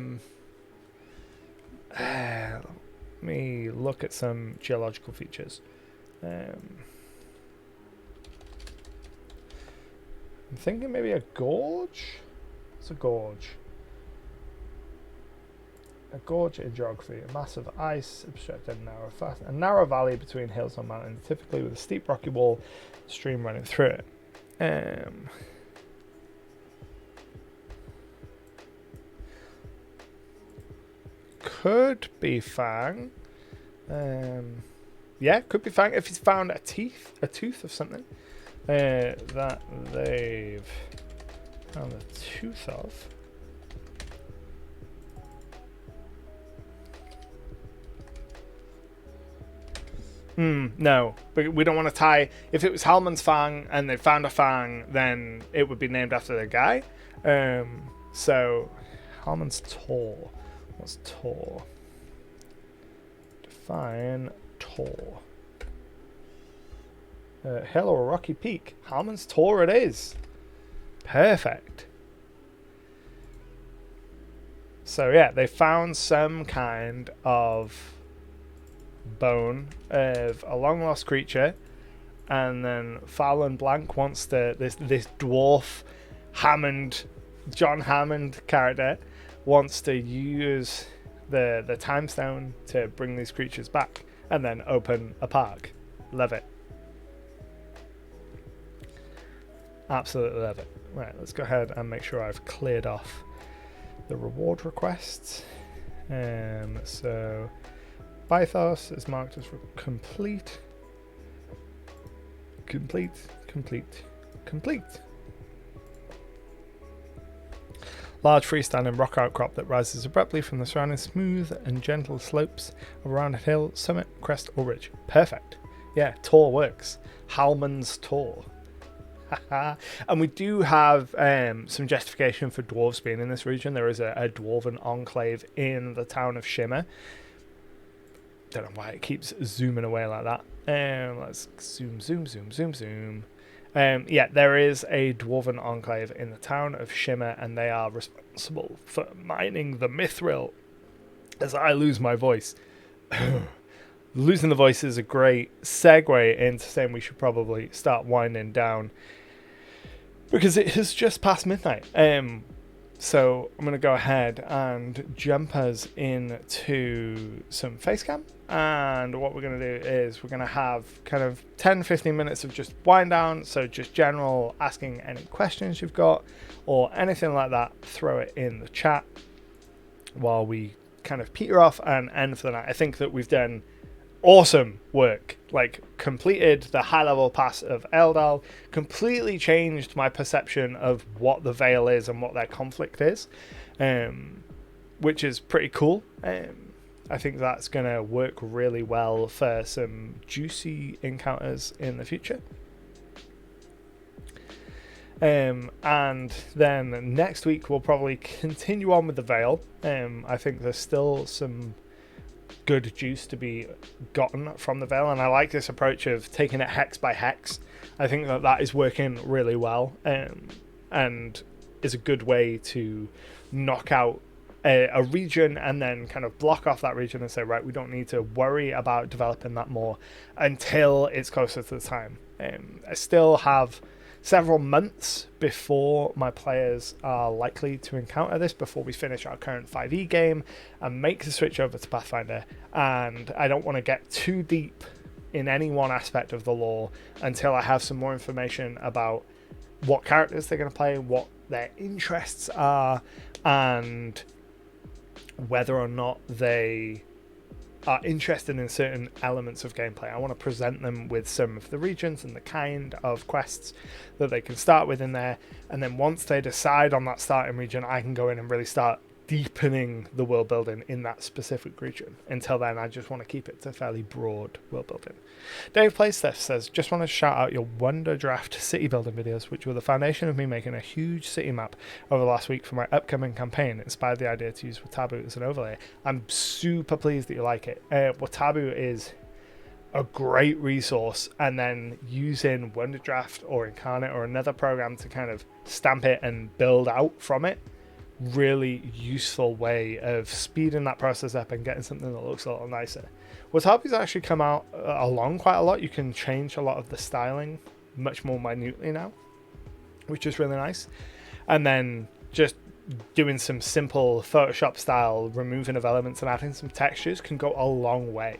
me look at some geological features. I'm thinking maybe a gorge? It's a gorge. A gorge in geography, a massive ice obstructed a narrow valley between hills and mountains, typically with a steep rocky wall, stream running through it. Could be Fang. Yeah, could be Fang if he's found a tooth of something that they've found a tooth of. No, but we don't want to tie. If it was Halman's Fang and they found a Fang, then it would be named after the guy. So Halman's Tor. What's Tor? Define Tor. Hill or rocky peak. Halman's Tor it is. Perfect. So yeah, they found some kind of bone of a long lost creature, and then Foul and Blank wants this dwarf John Hammond character wants to use the time stone to bring these creatures back and then open a park. Love it. Absolutely love it. Right, let's go ahead and make sure I've cleared off the reward requests. So Bythos is marked as complete. Large freestanding rock outcrop that rises abruptly from the surrounding smooth and gentle slopes of a rounded hill, summit, crest, or ridge. Perfect. Yeah, Tor works. Halman's Tor. And we do have some justification for dwarves being in this region. There is a dwarven enclave in the town of Shimmer. Don't know why it keeps zooming away like that. Let's zoom. Yeah, there is a dwarven enclave in the town of Shimmer, and they are responsible for mining the mithril. As I lose my voice. Losing the voice is a great segue into saying we should probably start winding down, because it has just past midnight. So I'm going to go ahead and jump us into some facecam. And what we're going to do is we're going to have kind of 10-15 minutes of just wind down. So just general asking any questions you've got or anything like that. Throw it in the chat while we kind of peter off and end for the night. I think that we've done awesome work. Like, completed the high level pass of Eldal, completely changed my perception of what the Veil is and what their conflict is, which is pretty cool. I think that's going to work really well for some juicy encounters in the future. And then next week we'll probably continue on with the Veil. I think there's still some good juice to be gotten from the Veil, and I like this approach of taking it hex by hex. I think that is working really well, and is a good way to knock out a region and then kind of block off that region and say, right, we don't need to worry about developing that more until it's closer to the time. I still have several months before my players are likely to encounter this, before we finish our current 5e game and make the switch over to Pathfinder, and I don't want to get too deep in any one aspect of the lore until I have some more information about what characters they're going to play, what their interests are, and whether or not they are interested in certain elements of gameplay. I want to present them with some of the regions and the kind of quests that they can start with in there, and then once they decide on that starting region, I can go in and really start deepening the world building in that specific region. Until then, I just want to keep it to fairly broad world building. Dave Playstuff says, just want to shout out your Wonder Draft city building videos, which were the foundation of me making a huge city map over the last week for my upcoming campaign. It inspired the idea to use Watabu as an overlay. I'm super pleased that you like it. Watabu is a great resource, and then using Wonder Draft or Incarnate or another program to kind of stamp it and build out from it, really useful way of speeding that process up and getting something that looks a little nicer. Watabu's actually come out along quite a lot. You can change a lot of the styling much more minutely now, which is really nice. And then just doing some simple Photoshop style removing of elements and adding some textures can go a long way.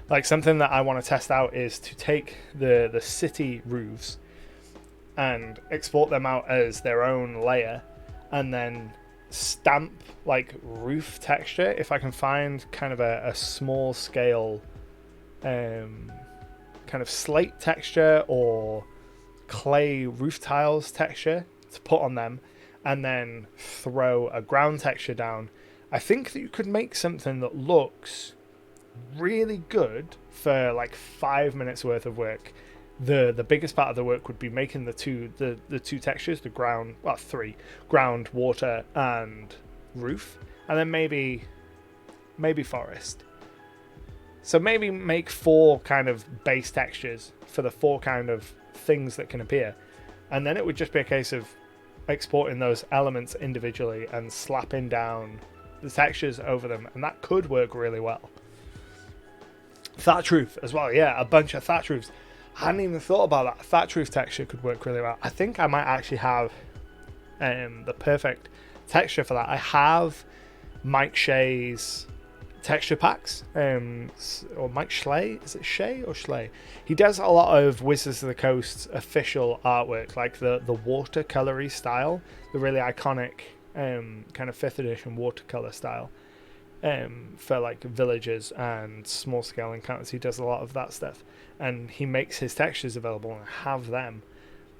Like, something that I want to test out is to take the city roofs and export them out as their own layer, and then stamp like roof texture. If I can find kind of a small scale kind of slate texture or clay roof tiles texture to put on them, and then throw a ground texture down, I think that you could make something that looks really good for like 5 minutes worth of work. The biggest part of the work would be making the two textures, the ground, well, three: ground, water, and roof, and then maybe forest. So maybe make 4 kind of base textures for the 4 kind of things that can appear, and then it would just be a case of exporting those elements individually and slapping down the textures over them, and that could work really well. Thatch roof as well, yeah, a bunch of thatch roofs. I hadn't even thought about that. Thatch roof texture could work really well. I think I might actually have the perfect texture for that. I have Mike Shea's texture packs, or Mike Schley. Is it Shea or Schley? He does a lot of Wizards of the Coast official artwork, like the watercolory style, the really iconic kind of 5th edition watercolor style. For like villages and small scale encounters. He does a lot of that stuff, and he makes his textures available, and I have them.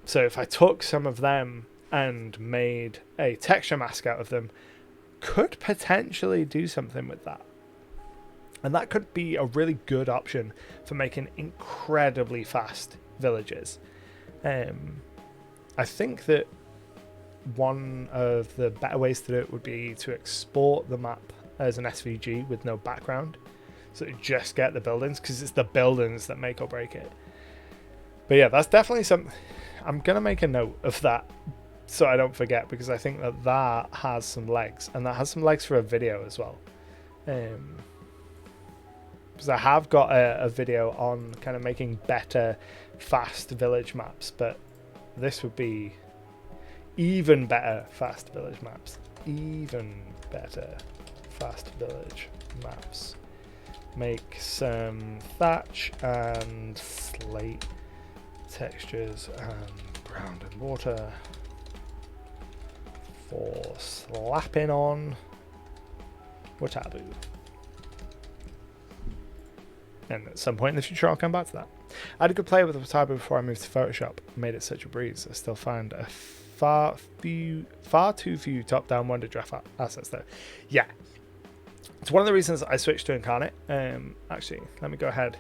So if I took some of them and made a texture mask out of them, could potentially do something with that, and that could be a really good option for making incredibly fast villages. I think that one of the better ways to do it would be to export the map as an SVG with no background, so you just get the buildings, because it's the buildings that make or break it. But yeah, that's definitely something. I'm gonna make a note of that so I don't forget, because I think that has some legs, and that has some legs for a video as well, because I have got a video on kind of making better fast village maps, but this would be even better fast village maps. Even better fast village maps. Make some thatch and slate textures and ground and water for slapping on Watabu. And at some point in the future, I'll come back to that. I had a good play with the typo before I moved to Photoshop. Made it such a breeze. I still find a far too few top-down Wonder Draft assets, though. Yeah. It's one of the reasons I switched to Incarnate. Actually, let me go ahead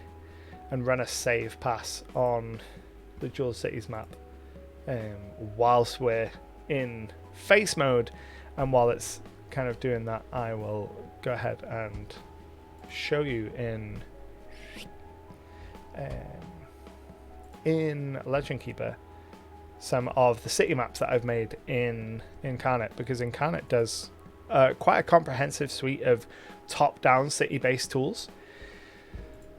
and run a save pass on the Jewel Cities map whilst we're in face mode. And while it's kind of doing that, I will go ahead and show you in Legend Keeper some of the city maps that I've made in Incarnate, because Incarnate does quite a comprehensive suite of top-down city-based tools.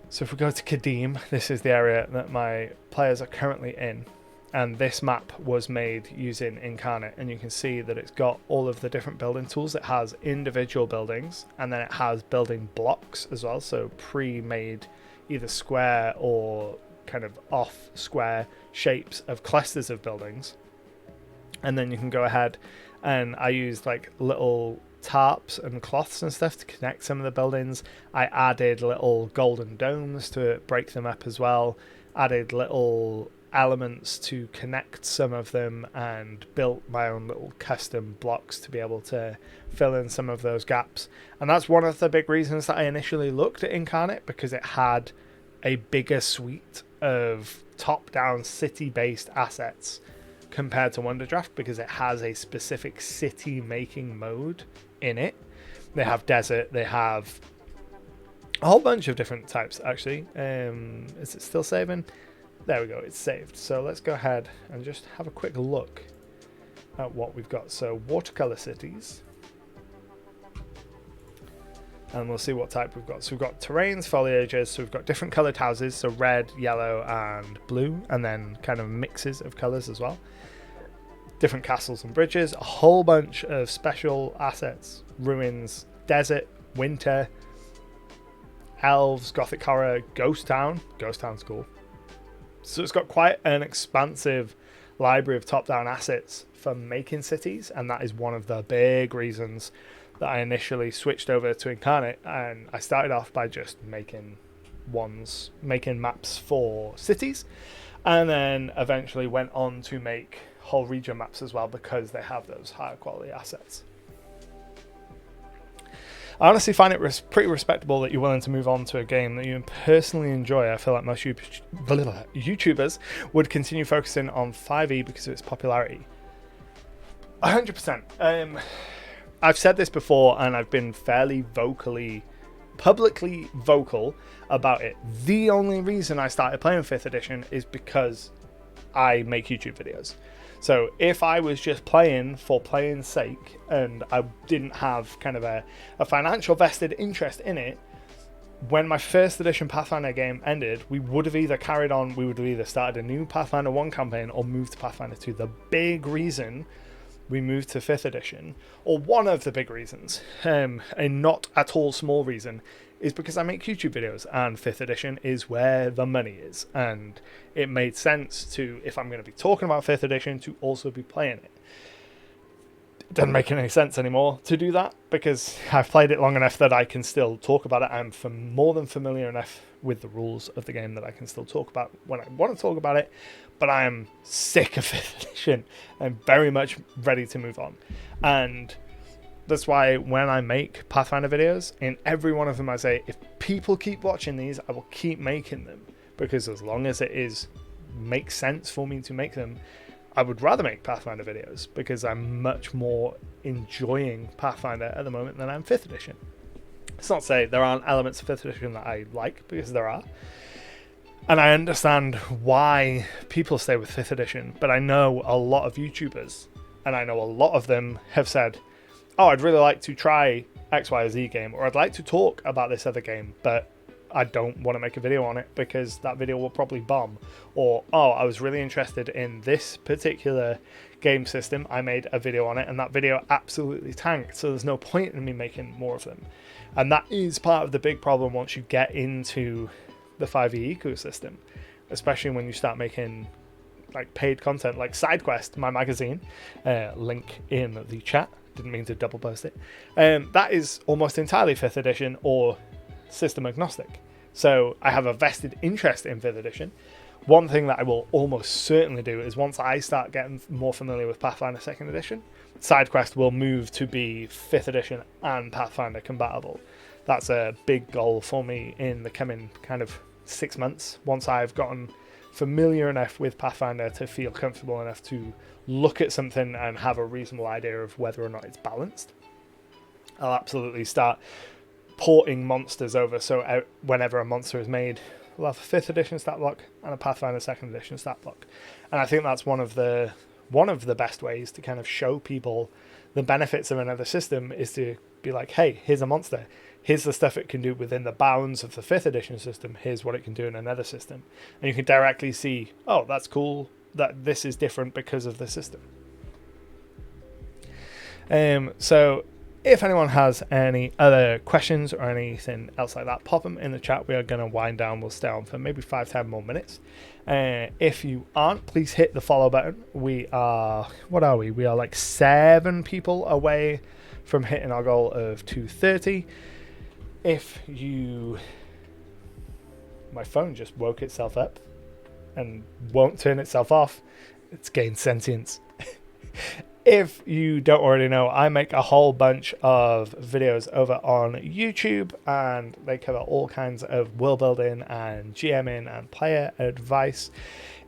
So if we go to Kadim, this is the area that my players are currently in, and this map was made using Incarnate, and you can see that it's got all of the different building tools. It has individual buildings, and then it has building blocks as well, so pre-made either square or kind of off square shapes of clusters of buildings. And then you can go ahead, and I used like little tarps and cloths and stuff to connect some of the buildings. I added little golden domes to break them up as well, added little elements to connect some of them, and built my own little custom blocks to be able to fill in some of those gaps. And that's one of the big reasons that I initially looked at Incarnate, because it had a bigger suite of top-down city-based assets compared to Wonderdraft, because it has a specific city-making mode in it. They have desert, they have a whole bunch of different types, actually. Is it still saving? There we go, it's saved. So let's go ahead and just have a quick look at what we've got. So watercolor cities. And we'll see what type we've got. So we've got terrains, foliages, so we've got different coloured houses, so red, yellow, and blue, and then kind of mixes of colours as well. Different castles and bridges, a whole bunch of special assets, ruins, desert, winter, elves, gothic horror, ghost town. Ghost town's cool. So it's got quite an expansive library of top-down assets for making cities, and that is one of the big reasons that I initially switched over to Incarnate. And I started off by just making maps for cities, and then eventually went on to make whole region maps as well, because they have those higher quality assets. I honestly find it pretty respectable that you're willing to move on to a game that you personally enjoy. I feel like most YouTubers would continue focusing on 5e because of its popularity. 100%. I've said this before, and I've been fairly publicly vocal about it. The only reason I started playing 5th edition is because I make YouTube videos. So if I was just playing for playing's sake, and I didn't have kind of a financial vested interest in it, when my 1st edition Pathfinder game ended, we would have either carried on, we would have either started a new Pathfinder 1 campaign or moved to Pathfinder 2. The big reason we moved to 5th edition, or one of the big reasons, a not at all small reason, is because I make YouTube videos, and 5th edition is where the money is, and it made sense to, if I'm going to be talking about 5th edition, to also be playing it. It doesn't make any sense anymore to do that, because I've played it long enough that I can still talk about it. I'm more than familiar enough with the rules of the game that I can still talk about when I want to talk about it, but I am sick of 5th edition. I'm very much ready to move on. And that's why when I make Pathfinder videos, in every one of them I say, if people keep watching these, I will keep making them. Because as long as it makes sense for me to make them, I would rather make Pathfinder videos, because I'm much more enjoying Pathfinder at the moment than I'm 5th edition. It's not to say there aren't elements of 5th edition that I like, because there are. And I understand why people stay with 5th edition, but I know a lot of YouTubers, and I know a lot of them have said, oh, I'd really like to try X, Y, or Z game, or I'd like to talk about this other game, but I don't want to make a video on it because that video will probably bomb. Or, oh, I was really interested in this particular game system, I made a video on it, and that video absolutely tanked, so there's no point in me making more of them. And that is part of the big problem once you get into the 5e ecosystem, especially when you start making like paid content, like SideQuest, my magazine, link in the chat. Didn't mean to double post it. That is almost entirely 5th edition or system agnostic. So I have a vested interest in 5th edition. One thing that I will almost certainly do is once I start getting more familiar with Pathfinder 2nd edition, SideQuest will move to be 5th edition and Pathfinder compatible. That's a big goal for me in the coming kind of 6 months, once I've gotten familiar enough with Pathfinder to feel comfortable enough to look at something and have a reasonable idea of whether or not it's balanced. I'll absolutely start porting monsters over, so whenever a monster is made, we'll have a 5th edition stat block and a Pathfinder 2nd edition stat block. And I think that's one of the best ways to kind of show people the benefits of another system, is to be like, hey, here's a monster. Here's the stuff it can do within the bounds of the 5th edition system. Here's what it can do in another system. And you can directly see, oh, that's cool, that this is different because of the system. So if anyone has any other questions or anything else like that, pop them in the chat. We are going to wind down. We'll stay on for maybe 5-10 more minutes. If you aren't, please hit the follow button. We are, what are we? We are like 7 people away from hitting our goal of 230. If you... My phone just woke itself up and won't turn itself off. It's gained sentience. If you don't already know, I make a whole bunch of videos over on YouTube, and they cover all kinds of world building and GMing and player advice.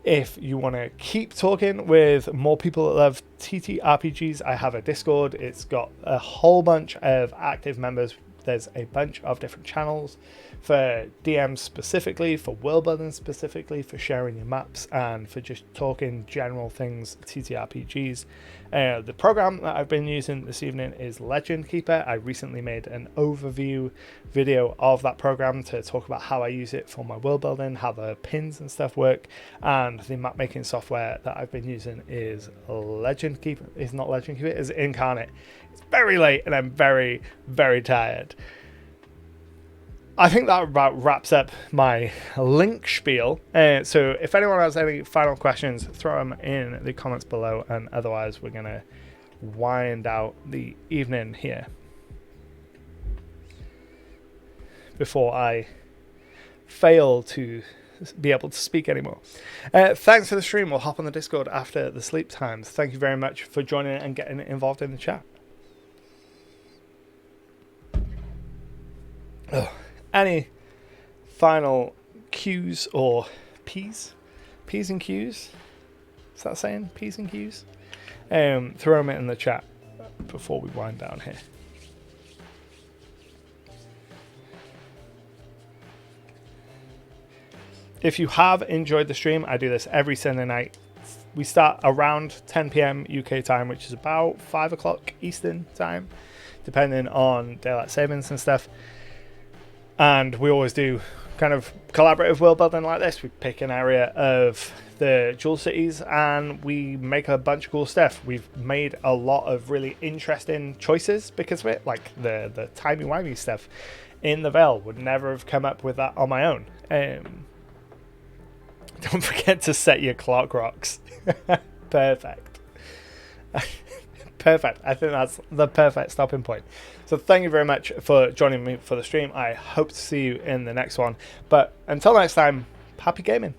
If you want to keep talking with more people that love TTRPGs, I have a Discord. It's got a whole bunch of active members. There's a bunch of different channels for DMs specifically, for world building specifically, for sharing your maps, and for just talking general things TTRPGs. The program that I've been using this evening is Legend Keeper. I recently made an overview video of that program to talk about how I use it for my world building, how the pins and stuff work, and the map making software that I've been using is Legend Keeper. It's not Legend Keeper, it's Incarnate. It's very late and I'm very, very tired. I think that about wraps up my link spiel. So if anyone has any final questions, throw them in the comments below, and otherwise we're going to wind out the evening here before I fail to be able to speak anymore. Thanks for the stream. We'll hop on the Discord after the sleep times. Thank you very much for joining and getting involved in the chat. Oh. Any final Q's or P's? P's and Q's? Is that saying? P's and Q's? Throw them in the chat before we wind down here. If you have enjoyed the stream, I do this every Sunday night. We start around 10 p.m. UK time, which is about 5 o'clock Eastern time, depending on daylight savings and stuff. And we always do kind of collaborative world building like this. We pick an area of the Jewel Cities and we make a bunch of cool stuff. We've made a lot of really interesting choices because of it, like the timey-wimey stuff in the Vale. Would never have come up with that on my own. Don't forget to set your clock rocks. Perfect. Perfect. I think that's the perfect stopping point. So thank you very much for joining me for the stream. I hope to see you in the next one. But until next time, happy gaming.